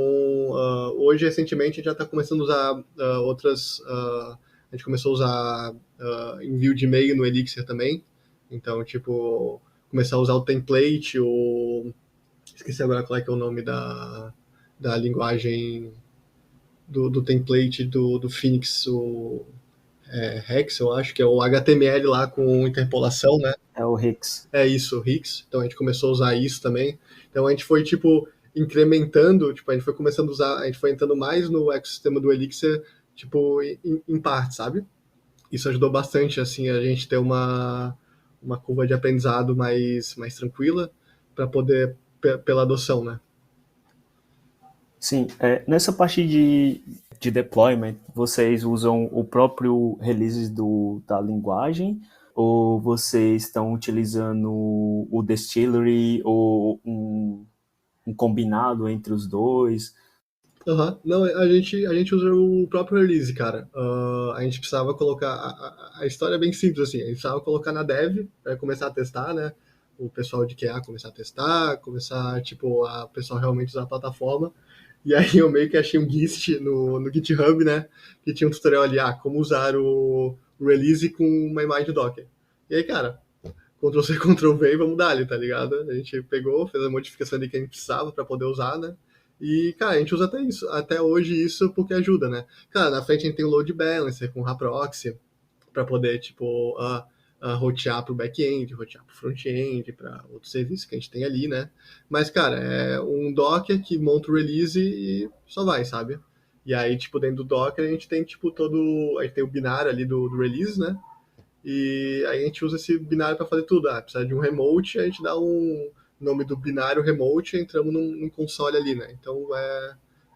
hoje, recentemente, a gente já está começando a usar a gente começou a usar envio de e-mail no Elixir também. Então, tipo, começar a usar o template, esqueci agora qual é que é o nome da linguagem do template do Phoenix, Rex, eu acho, que é o HTML lá com interpolação, né? É o Hicks. É isso, Rix. Então a gente começou a usar isso também. Então a gente foi, tipo, incrementando, tipo, a gente foi começando a usar, a gente foi entrando mais no ecossistema do Elixir, tipo, em parte, sabe? Isso ajudou bastante, assim, a gente ter uma curva de aprendizado mais tranquila para poder, pela adoção, né? Sim, nessa parte de deployment, vocês usam o próprio release da linguagem ou vocês estão utilizando o distillery ou um combinado entre os dois? Uhum. Não, a gente usa o próprio release, cara. A gente precisava colocar. A história é bem simples, assim. A gente precisava colocar na dev para começar a testar, né? O pessoal de QA começar a testar, tipo, o pessoal realmente usar a plataforma. E aí eu meio que achei um gist no GitHub, né? Que tinha um tutorial ali, como usar o release com uma imagem Docker. E aí, cara, Ctrl+C, Ctrl+V e vamos dar ali, tá ligado? A gente pegou, fez a modificação ali que a gente precisava para poder usar, né? E, cara, a gente usa até hoje isso porque ajuda, né? Cara, na frente a gente tem o load balancer com Raproxy para poder, tipo, rotear para o back-end, rotear para o front-end, para outros serviços que a gente tem ali, né? Mas, cara, é um Docker que monta o release e só vai, sabe? E aí, tipo, dentro do Docker a gente tem, tipo, a gente tem o binário ali do release, né? E aí a gente usa esse binário para fazer tudo. Precisa de um remote, a gente dá um nome do binário remote e entramos num console ali, né? Então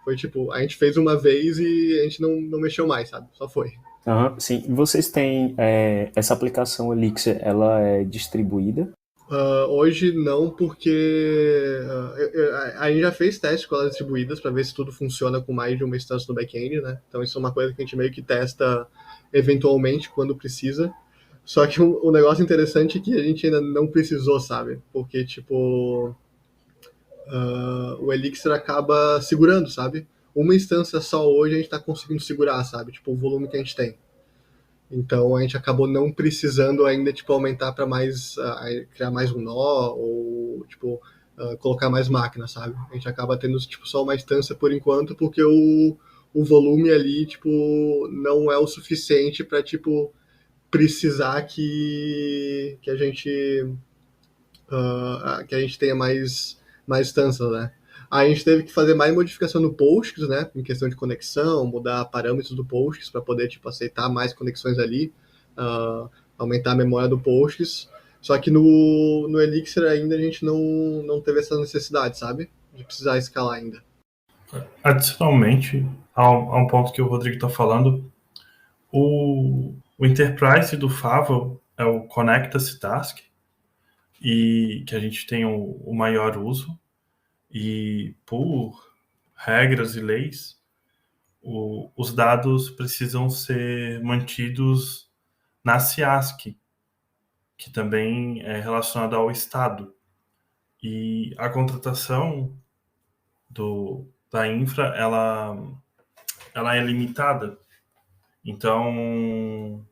foi tipo, a gente fez uma vez e a gente não mexeu mais, sabe? Só foi. Uhum, sim. E vocês têm essa aplicação Elixir, ela é distribuída? Hoje não, porque a gente já fez testes com elas distribuídas para ver se tudo funciona com mais de uma instância no back-end, né? Então isso é uma coisa que a gente meio que testa eventualmente quando precisa. Só que o negócio interessante é que a gente ainda não precisou, sabe? Porque, tipo, o Elixir acaba segurando, sabe? Uma instância só hoje a gente tá conseguindo segurar, sabe? Tipo, o volume que a gente tem. Então a gente acabou não precisando ainda, tipo, aumentar para criar mais um nó, ou, tipo, colocar mais máquinas, sabe? A gente acaba tendo tipo, só uma instância por enquanto, porque o volume ali tipo, não é o suficiente para tipo, precisar que a gente tenha mais instâncias, né? A gente teve que fazer mais modificação no Postgres, né? Em questão de conexão, mudar parâmetros do Postgres para poder tipo, aceitar mais conexões ali, aumentar a memória do Postgres. Só que no Elixir ainda a gente não teve essa necessidade, sabe? De precisar escalar ainda. Adicionalmente, a um ponto que o Rodrigo está falando, o Enterprise do Favo é o Connecta-se Task, e que a gente tem o maior uso, e por regras e leis, os dados precisam ser mantidos na CIASC, que também é relacionada ao Estado. E a contratação da infra, ela é limitada. Então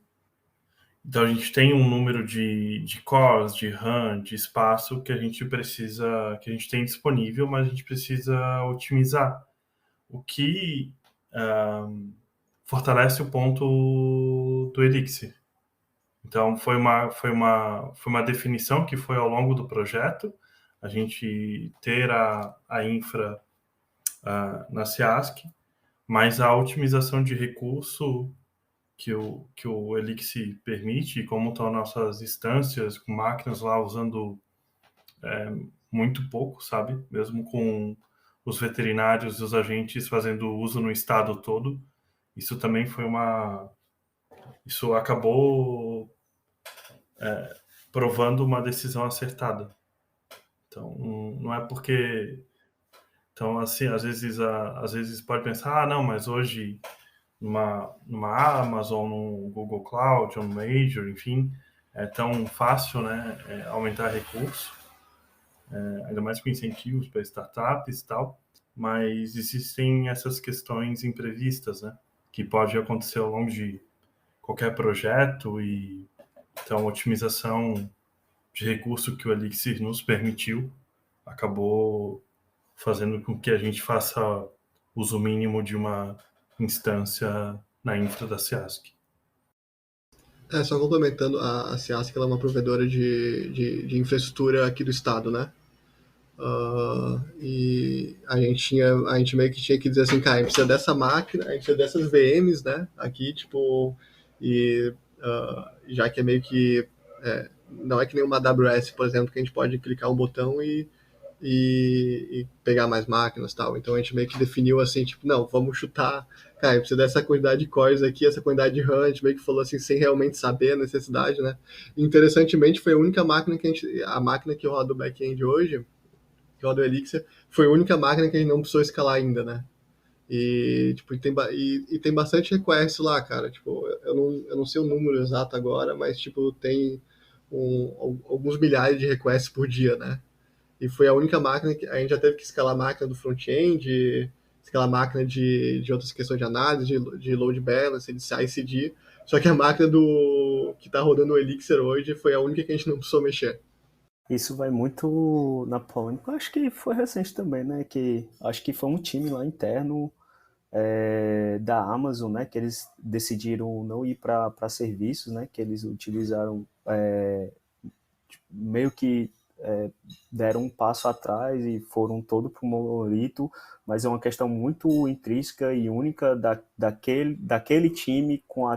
a gente tem um número de cores, de RAM, de espaço que a gente tem disponível, mas a gente precisa otimizar. O que fortalece o ponto do Elixir. Então, foi uma definição que foi ao longo do projeto, a gente ter a infra na CIASC, mas a otimização de recurso que o Elixir permite, como estão nossas instâncias, com máquinas lá usando muito pouco, sabe? Mesmo com os veterinários e os agentes fazendo uso no estado todo, isso também foi isso acabou provando uma decisão acertada. Então, não é porque... Então, assim, às vezes pode pensar, não, mas hoje numa Amazon, no Google Cloud, ou no Azure, enfim, é tão fácil, né, aumentar recurso, ainda mais com incentivos para startups e tal, mas existem essas questões imprevistas, né, que pode acontecer ao longo de qualquer projeto, e então a otimização de recurso que o Elixir nos permitiu acabou fazendo com que a gente faça uso mínimo de uma instância na infra da CIASC. Só complementando, a CIASC ela é uma provedora de infraestrutura aqui do estado, né? E a gente meio que tinha que dizer assim, cara, a gente precisa dessa máquina, a gente precisa dessas VMs, né? Aqui, tipo, e já que é meio que não é que nem uma AWS, por exemplo, que a gente pode clicar um botão e pegar mais máquinas e tal. Então a gente meio que definiu assim, tipo, não, vamos chutar, cara, a gente precisa dessa quantidade de cores aqui, essa quantidade de RAM, a gente meio que falou assim, sem realmente saber a necessidade, né? Interessantemente, foi a única máquina a máquina que roda o back-end hoje, que roda o Elixir, foi a única máquina que a gente não precisou escalar ainda, né? E, tipo, tem bastante request lá, cara. Tipo, eu não sei o número exato agora, mas, tipo, tem alguns milhares de requests por dia, né? E foi a única máquina que a gente já teve que escalar a máquina do front-end, escalar a máquina de outras questões de análise, de load balance, de CI/CD. Só que a máquina que está rodando o Elixir hoje foi a única que a gente não precisou mexer. Isso vai muito na polêmica. Acho que foi recente também, né? Que acho que foi um time lá interno da Amazon, né? Que eles decidiram não ir para serviços, né? Que eles utilizaram meio que deram um passo atrás e foram todo para o monolito, mas é uma questão muito intrínseca e única daquele time com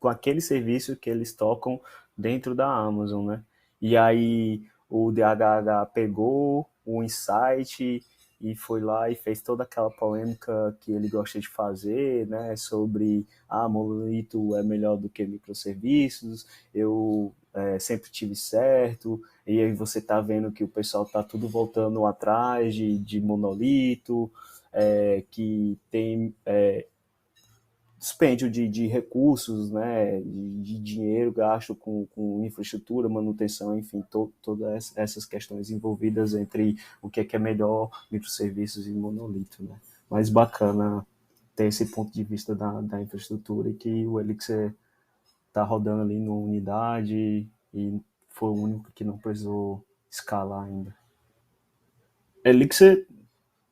aquele serviço que eles tocam dentro da Amazon, né? E aí o DHH pegou o insight e foi lá e fez toda aquela polêmica que ele gosta de fazer, né, sobre monolito é melhor do que microserviços, eu sempre tive certo, e aí você tá vendo que o pessoal tá tudo voltando atrás de monolito, que tem dispêndio de recursos, né, de dinheiro gasto com infraestrutura, manutenção, enfim, todas essas questões envolvidas entre o que é melhor, microserviços e monolito, né. Mas bacana ter esse ponto de vista da infraestrutura e que o Elixir está rodando ali numa unidade e foi o único que não precisou escalar ainda. Elixir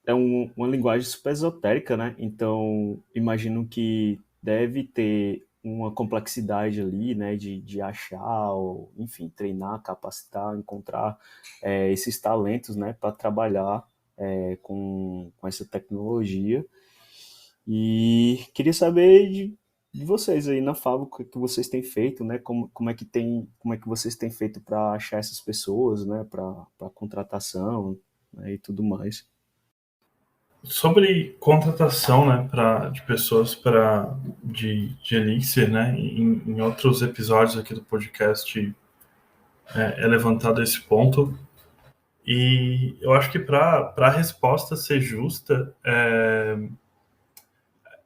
é uma linguagem super esotérica, né? Então, imagino que deve ter uma complexidade ali, né? De achar, ou, enfim, treinar, capacitar, encontrar esses talentos, né? Para trabalhar com essa tecnologia. E queria saber de vocês aí na Favo, o que vocês têm feito, né? Como é que vocês têm feito para achar essas pessoas, né? Para contratação, né? E tudo mais. Sobre contratação, né, de pessoas de Elixir, né, em outros episódios aqui do podcast é levantado esse ponto. E eu acho que para a resposta ser justa,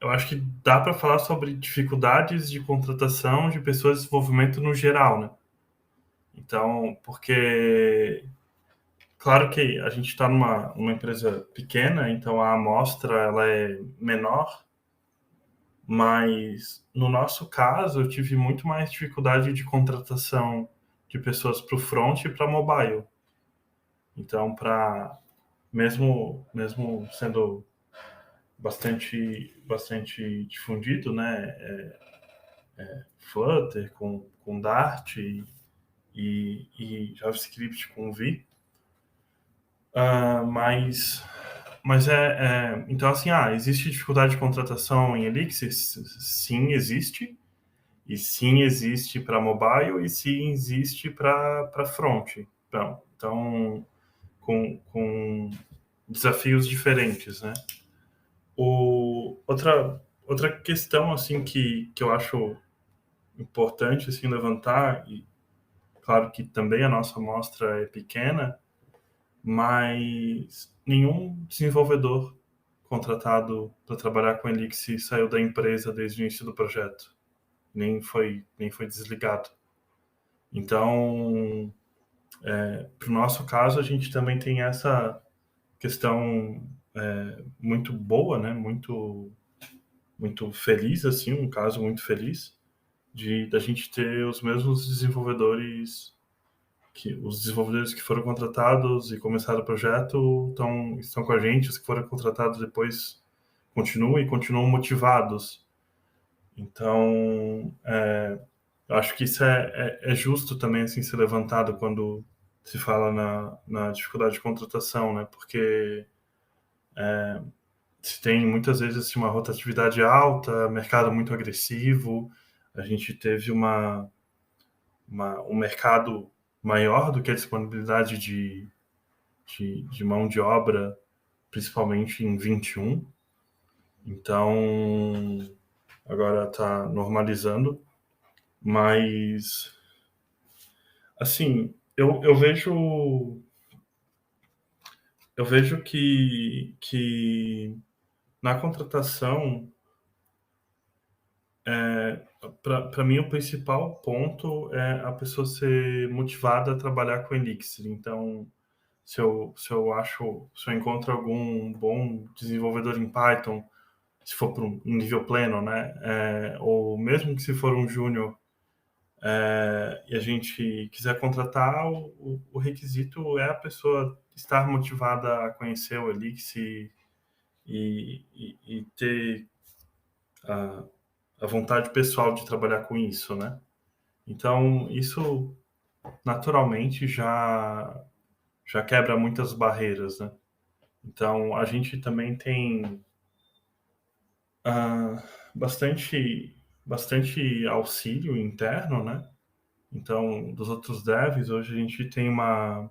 eu acho que dá para falar sobre dificuldades de contratação de pessoas de desenvolvimento no geral, né? Então, porque claro que a gente está numa empresa pequena, então a amostra ela é menor, mas no nosso caso eu tive muito mais dificuldade de contratação de pessoas para o front e para mobile. Então, mesmo sendo bastante difundido, né, Flutter com Dart e JavaScript com Vue, mas então assim, existe dificuldade de contratação em Elixir? Sim, existe. E sim, existe para mobile e sim, existe para front. Então com desafios diferentes, né? Outra questão assim que eu acho importante assim levantar, e claro que também a nossa amostra é pequena, mas nenhum desenvolvedor contratado para trabalhar com Elixir saiu da empresa desde o início do projeto, nem foi desligado. Então, para o nosso caso, a gente também tem essa questão muito boa, né? Muito feliz, assim, um caso muito feliz da gente ter os mesmos desenvolvedores os desenvolvedores que foram contratados e começaram o projeto estão com a gente, os que foram contratados depois continuam motivados. Então, eu acho que isso é justo também assim ser levantado quando se fala na dificuldade de contratação, né? Porque se tem muitas vezes assim, uma rotatividade alta, mercado muito agressivo, a gente teve um mercado maior do que a disponibilidade de mão de obra, principalmente em 21. Então, agora está normalizando. Mas, assim, eu vejo que na contratação, para mim, o principal ponto é a pessoa ser motivada a trabalhar com Elixir. Então, se eu encontro algum bom desenvolvedor em Python, se for para um nível pleno, né? Ou mesmo que se for um júnior, e a gente quiser contratar, o requisito é a pessoa estar motivada a conhecer o Elixir e ter a vontade pessoal de trabalhar com isso, né? Então, isso naturalmente já quebra muitas barreiras, né? Então, a gente também tem bastante auxílio interno, né? Então, dos outros devs, hoje a gente tem uma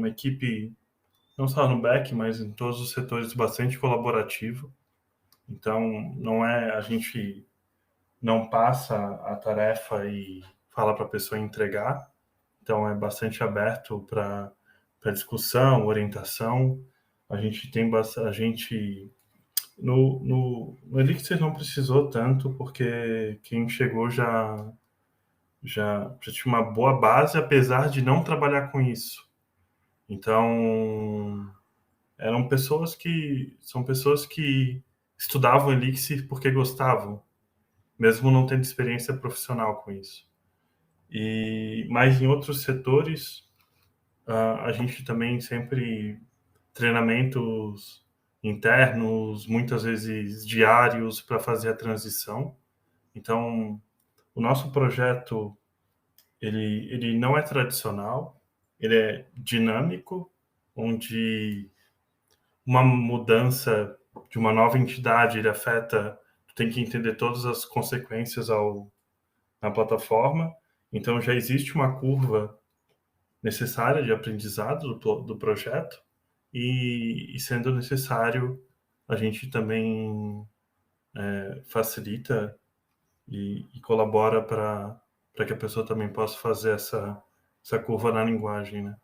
equipe, não só no back, mas em todos os setores, bastante colaborativo. Então, a gente não passa a tarefa e fala para a pessoa entregar. Então, é bastante aberto para discussão, orientação. A gente tem bastante. No Elixir não precisou tanto, porque quem chegou já tinha uma boa base, apesar de não trabalhar com isso. Então, são pessoas que estudavam Elixir porque gostavam, mesmo não tendo experiência profissional com isso. Mas em outros setores, a gente também sempre treinamentos internos, muitas vezes diários, para fazer a transição. Então, o nosso projeto, ele não é tradicional, ele é dinâmico, onde uma mudança de uma nova entidade, ele afeta, tu tem que entender todas as consequências na plataforma. Então, já existe uma curva necessária de aprendizado do projeto e sendo necessário, a gente também facilita e colabora para que a pessoa também possa fazer essa curva na linguagem, né?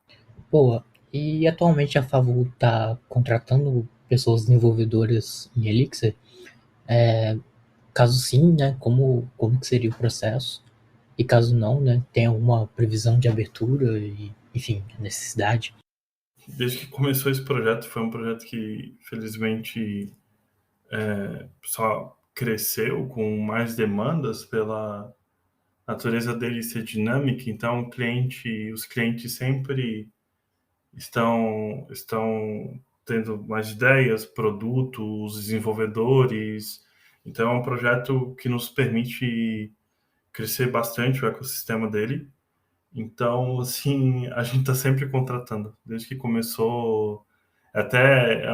Boa. E atualmente a Favo está contratando pessoas desenvolvedoras em Elixir? Caso sim, né, como que seria o processo? E caso não, né, tem alguma previsão de abertura e, enfim, necessidade? Desde que começou esse projeto, foi um projeto que, felizmente, só cresceu com mais demandas pela natureza dele ser dinâmica. Então, os clientes sempre estão tendo mais ideias, produtos, desenvolvedores. Então, é um projeto que nos permite crescer bastante o ecossistema dele. Então, assim, a gente está sempre contratando. Desde que começou, até é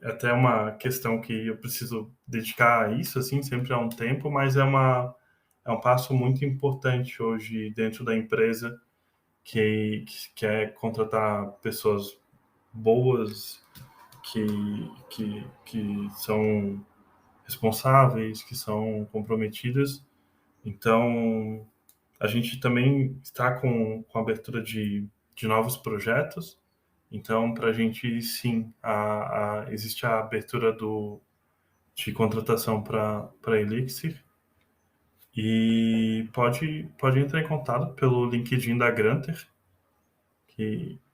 até uma questão que eu preciso dedicar a isso, assim, sempre há um tempo, mas é um passo muito importante hoje dentro da empresa, que é contratar pessoas boas, que são responsáveis, que são comprometidas. Então, a gente também está com a abertura de novos projetos. Então, para a gente, sim, existe a abertura de contratação para Elixir. E pode entrar em contato pelo LinkedIn da Granter,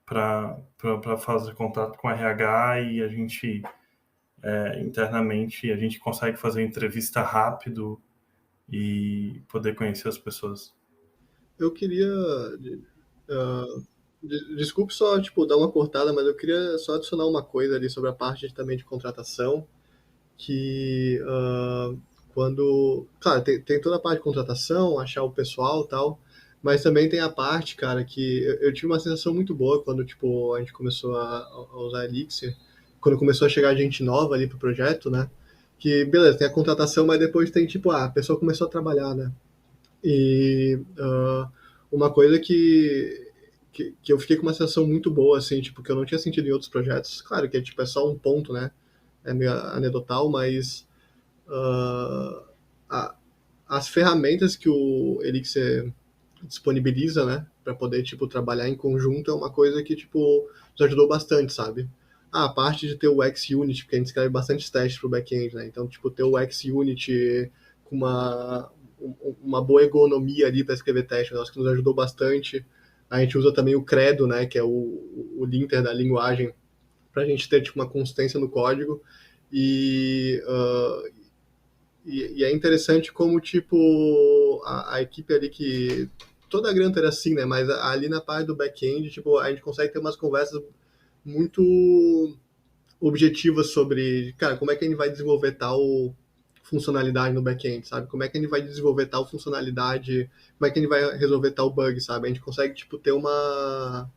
para fazer contato com a RH, e a gente, internamente, a gente consegue fazer entrevista rápido e poder conhecer as pessoas. Eu queria. Desculpe só, tipo, dar uma cortada, mas eu queria só adicionar uma coisa ali sobre a parte também de contratação, que quando. Claro, tem toda a parte de contratação, achar o pessoal e tal, mas também tem a parte, cara, que eu tive uma sensação muito boa quando, tipo, a gente começou a usar Elixir, quando começou a chegar gente nova ali pro projeto, né? Que, beleza, tem a contratação, mas depois tem, tipo, a pessoa começou a trabalhar, né? E uma coisa que eu fiquei com uma sensação muito boa, assim, tipo, que eu não tinha sentido em outros projetos. Claro que tipo, é só um ponto, né? É meio anedotal, mas as ferramentas que o Elixir disponibiliza, né, para poder tipo trabalhar em conjunto é uma coisa que tipo nos ajudou bastante, sabe? A parte de ter o XUnit, porque a gente escreve bastante testes pro back-end, né? Então, tipo, ter o XUnit com uma boa ergonomia ali para escrever teste, nós que nos ajudou bastante. A gente usa também o Credo, né, que é o linter da linguagem, para a gente ter tipo uma consistência no código. E é interessante como, tipo, a equipe ali que... Toda a Granta era assim, né? Mas ali na parte do back-end, tipo, a gente consegue ter umas conversas muito objetivas sobre, cara, como é que a gente vai desenvolver tal funcionalidade no back-end, sabe? Como é que a gente vai desenvolver tal funcionalidade, como é que a gente vai resolver tal bug, sabe? A gente consegue, tipo, ter umas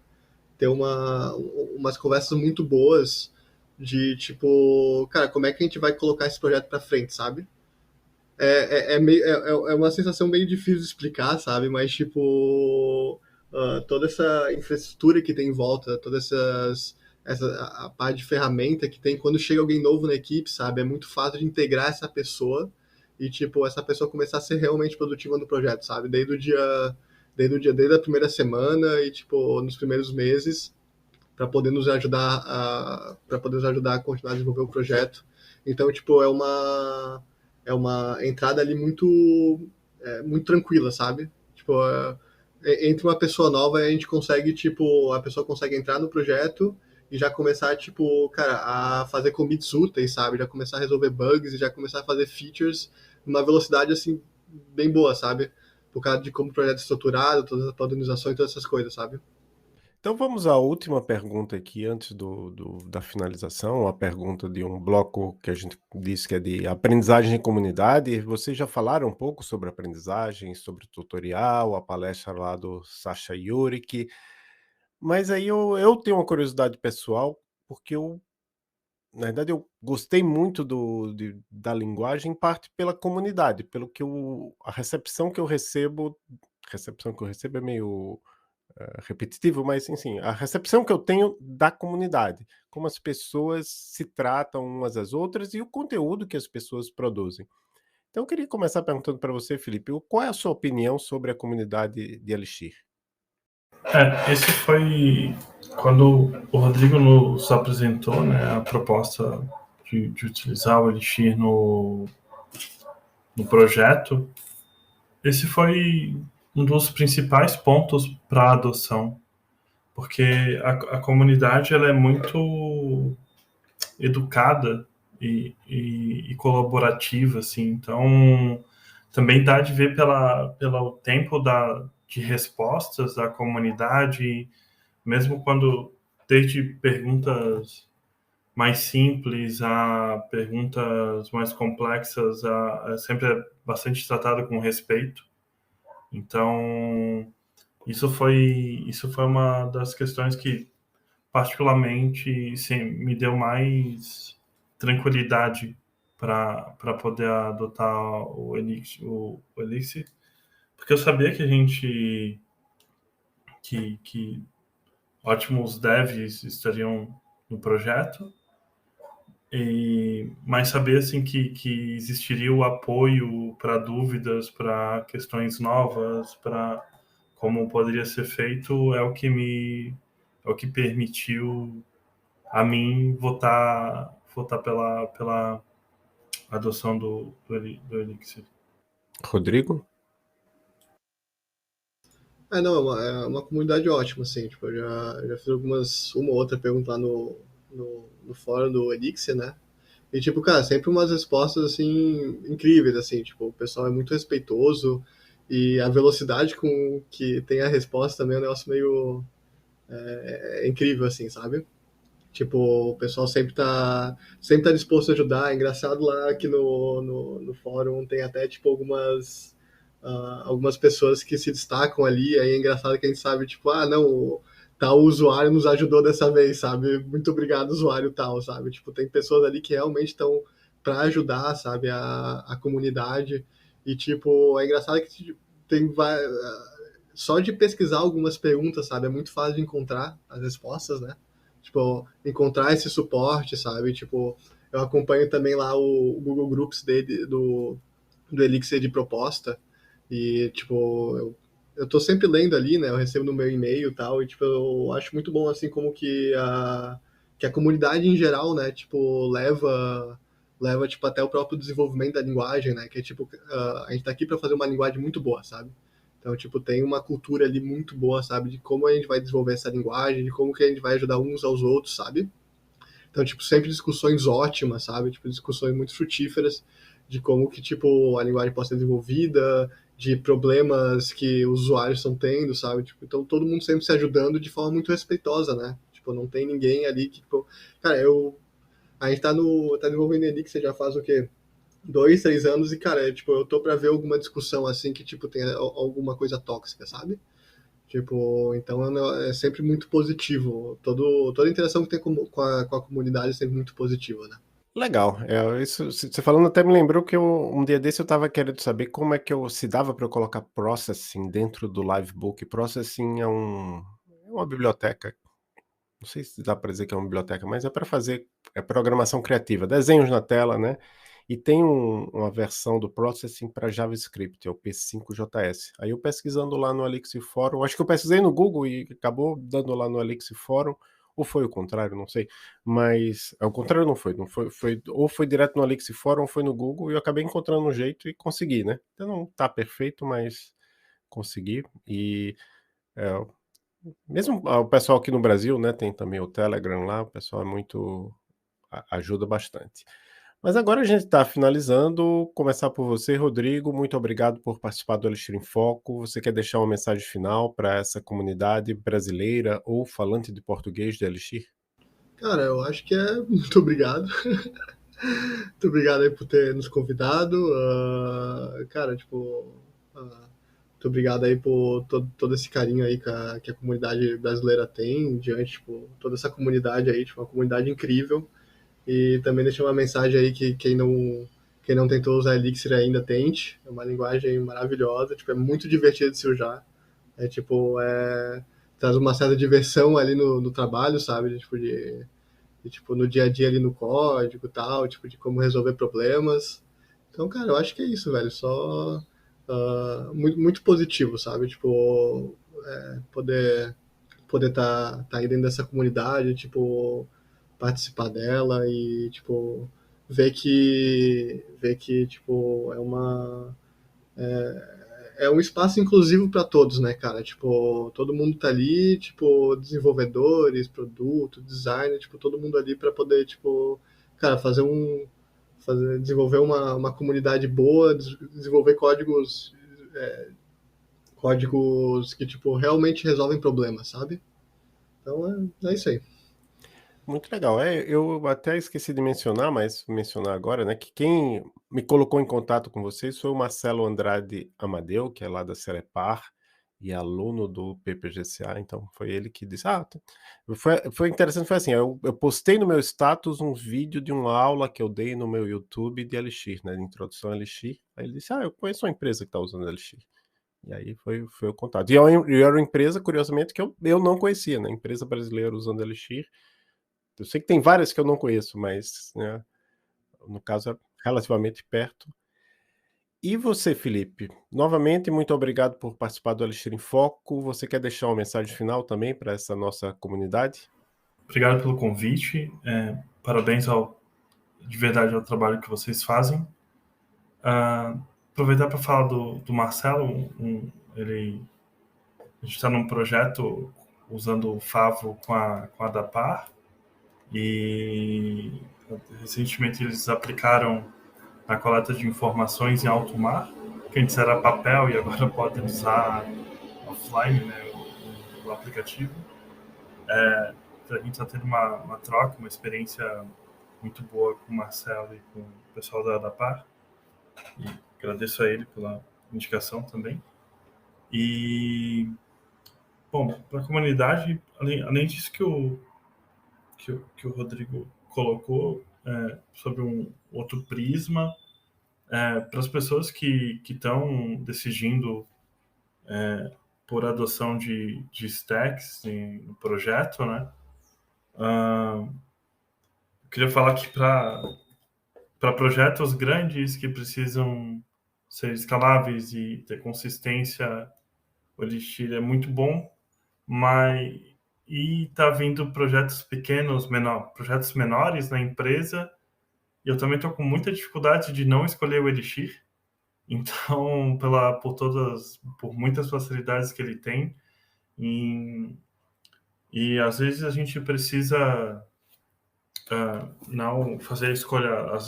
conversas muito boas de, tipo, cara, como é que a gente vai colocar esse projeto pra frente, sabe? É uma sensação meio difícil de explicar, sabe? Mas, tipo, toda essa infraestrutura que tem em volta, a parte de ferramenta que tem quando chega alguém novo na equipe, sabe? É muito fácil de integrar essa pessoa e, tipo, essa pessoa começar a ser realmente produtiva no projeto, sabe? Desde a primeira semana e, tipo, nos primeiros meses, para poder nos ajudar a continuar a desenvolver o projeto. Então, tipo, é uma entrada ali muito tranquila, sabe? Tipo, entre uma pessoa nova a gente consegue, tipo, a pessoa consegue entrar no projeto e já começar, tipo, cara, a fazer commits úteis, sabe? Já começar a resolver bugs e já começar a fazer features numa velocidade, assim, bem boa, sabe? Por causa de como o projeto é estruturado, todas as padronizações e todas essas coisas, sabe? Então vamos à última pergunta aqui, antes da finalização, a pergunta de um bloco que a gente disse que é de aprendizagem em comunidade. Vocês já falaram um pouco sobre aprendizagem, sobre o tutorial, a palestra lá do Sasha Yurik, mas aí eu tenho uma curiosidade pessoal, porque na verdade, eu gostei muito da linguagem, em parte pela comunidade, pelo que a recepção que eu recebo é meio repetitivo, mas enfim, a recepção que eu tenho da comunidade, como as pessoas se tratam umas às outras e o conteúdo que as pessoas produzem. Então, eu queria começar perguntando para você, Felipe, qual é a sua opinião sobre a comunidade de Elixir? Esse foi quando o Rodrigo nos apresentou, né, a proposta de utilizar o Elixir no projeto. Esse foi um dos principais pontos para a adoção, porque a comunidade ela é muito educada e colaborativa, assim. Então, também dá de ver pelo tempo de respostas da comunidade, mesmo quando desde perguntas mais simples a perguntas mais complexas, sempre é bastante tratado com respeito. Então, isso foi uma das questões que particularmente sim, me deu mais tranquilidade para poder adotar o Elixir, porque eu sabia que a gente que ótimos devs estariam no projeto, mas saber assim que existiria o apoio para dúvidas, para questões novas, para como poderia ser feito, é o que permitiu a mim votar pela adoção do Elixir. Rodrigo? Não, é uma comunidade ótima, assim, tipo, eu já fiz uma ou outra pergunta lá no fórum do Elixir, né? E, tipo, cara, sempre umas respostas, assim, incríveis, assim, tipo, o pessoal é muito respeitoso e a velocidade com que tem a resposta também é um negócio meio incrível, assim, sabe? Tipo, o pessoal sempre tá disposto a ajudar. É engraçado lá que no fórum tem até, tipo, algumas pessoas que se destacam ali. Aí é engraçado que a gente sabe, tipo, não, tal usuário nos ajudou dessa vez, sabe? Muito obrigado, usuário tal, sabe? Tipo, tem pessoas ali que realmente estão para ajudar, sabe, a comunidade. E, tipo, é engraçado que tipo, só de pesquisar algumas perguntas, sabe? É muito fácil de encontrar as respostas, né? Tipo, encontrar esse suporte, sabe? Tipo, eu acompanho também lá o Google Groups do Elixir de proposta e, tipo, eu tô sempre lendo ali, né? Eu recebo no meu e-mail e tal, e, tipo, eu acho muito bom, assim, como que a comunidade em geral, né? Tipo, leva tipo, até o próprio desenvolvimento da linguagem, né? Que é, tipo, a gente tá aqui para fazer uma linguagem muito boa, sabe? Então, tipo, tem uma cultura ali muito boa, sabe? De como a gente vai desenvolver essa linguagem, de como que a gente vai ajudar uns aos outros, sabe? Então, tipo, sempre discussões ótimas, sabe? Tipo, discussões muito frutíferas de como que, tipo, a linguagem pode ser desenvolvida, de problemas que os usuários estão tendo, sabe? Tipo, então, todo mundo sempre se ajudando de forma muito respeitosa, né? Tipo, não tem ninguém ali que, tipo... Cara, a gente tá desenvolvendo Elixir já faz o quê? 2, 3 anos e, cara, tipo, eu tô pra ver alguma discussão assim que, tipo, tenha alguma coisa tóxica, sabe? Tipo, então é sempre muito positivo. Toda a interação que tem com a comunidade é sempre muito positiva, né? Legal. Isso, você falando até me lembrou que um dia desse eu estava querendo saber como é que se dava para eu colocar processing dentro do Livebook. Processing é uma biblioteca. Não sei se dá para dizer que é uma biblioteca, mas é para fazer programação criativa, desenhos na tela, né? E tem uma versão do Processing para JavaScript, é o P5JS. Aí eu pesquisando lá no Elixir Forum, acho que eu pesquisei no Google e acabou dando lá no Elixir Forum, ou foi o contrário, não sei. Mas o contrário ou foi direto no Elixir Forum ou foi no Google e eu acabei encontrando um jeito e consegui, né? Então não tá perfeito, mas consegui. E é, mesmo o pessoal aqui no Brasil, né, tem também o Telegram lá, o pessoal é muito ajuda bastante. Mas agora a gente está finalizando. Começar por você, Rodrigo. Muito obrigado por participar do Elixir em Foco. Você quer deixar uma mensagem final para essa comunidade brasileira ou falante de português de Elixir? Cara, eu acho que é muito obrigado. Muito obrigado aí por ter nos convidado. Cara, tipo, muito obrigado aí por todo esse carinho aí que a comunidade brasileira tem diante, tipo, toda essa comunidade aí, tipo, uma comunidade incrível. E também deixar uma mensagem aí que quem não tentou usar Elixir ainda tente. É uma linguagem maravilhosa, tipo, é muito divertido de se usar. É tipo, traz uma certa diversão ali no trabalho, sabe? Tipo, no dia a dia ali no código e tal, tipo, de como resolver problemas. Então, cara, eu acho que é isso, velho. Só muito, muito positivo, sabe? Tipo, poder tá aí dentro dessa comunidade, tipo, participar dela e, tipo, ver que tipo, é um espaço inclusivo para todos, né, cara? Tipo, todo mundo tá ali, tipo, desenvolvedores, produto, designer, tipo, todo mundo ali para poder, tipo, cara, desenvolver uma comunidade boa, desenvolver códigos que, tipo, realmente resolvem problemas, sabe? Então, é isso aí. Muito legal. Eu até esqueci de mencionar, mas vou mencionar agora, né, que quem me colocou em contato com vocês foi o Marcelo Andrade Amadeu, que é lá da Celepar e aluno do PPGCA, então foi ele que disse, foi interessante, foi assim, eu postei no meu status um vídeo de uma aula que eu dei no meu YouTube de Elixir, né, de introdução a Elixir, aí ele disse, eu conheço uma empresa que está usando Elixir, e aí foi o contato. E era uma empresa, curiosamente, que eu não conhecia, né, empresa brasileira usando Elixir. Eu sei que tem várias que eu não conheço, mas, né, no caso é relativamente perto. E você, Felipe? Novamente, muito obrigado por participar do Elixir em Foco. Você quer deixar uma mensagem final também para essa nossa comunidade? Obrigado pelo convite. Parabéns de verdade ao trabalho que vocês fazem. Aproveitar para falar do Marcelo. A gente está num projeto usando o Favo com a Dapar. E recentemente eles aplicaram a coleta de informações em alto mar, que antes era papel e agora podem usar offline, né, o aplicativo. A gente está tendo uma troca, uma experiência muito boa com o Marcelo e com o pessoal da Dapar. E agradeço a ele pela indicação também. E, bom, para a comunidade, além disso que o Rodrigo colocou, sobre um outro prisma, para as pessoas que estão decidindo por adoção de stacks no projeto, né? Eu queria falar que para projetos grandes que precisam ser escaláveis e ter consistência, o Elixir é muito bom, mas tá vindo projetos pequenos, projetos menores na empresa, e eu também estou com muita dificuldade de não escolher o Elixir. Então, por muitas facilidades que ele tem, e às vezes a gente precisa não fazer as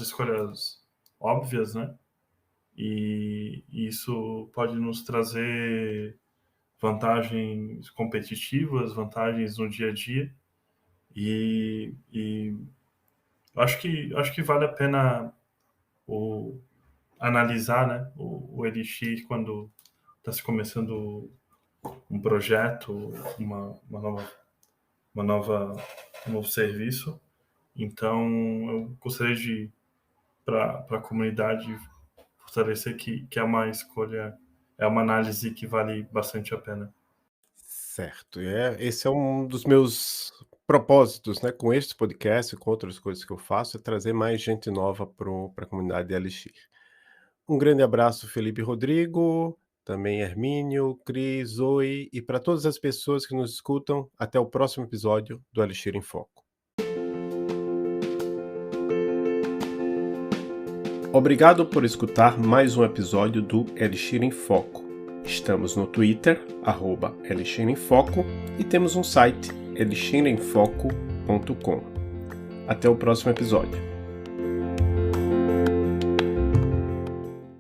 escolhas óbvias, né? E isso pode nos trazer vantagens competitivas, vantagens no dia a dia, e acho que vale a pena analisar, né, o Elixir quando está se começando um projeto, um novo serviço. Então, eu gostaria para a comunidade, fortalecer que é uma escolha, é uma análise que vale bastante a pena. Certo. Esse é um dos meus propósitos, né, com este podcast e com outras coisas que eu faço, é trazer mais gente nova para a comunidade de Elixir. Um grande abraço, Felipe e Rodrigo, também Hermínio, Cris, Zoe, e para todas as pessoas que nos escutam, até o próximo episódio do Elixir em Foco. Obrigado por escutar mais um episódio do Elixir em Foco. Estamos no Twitter, @Elixir em Foco, e temos um site, elixiremfoco.com. Até o próximo episódio.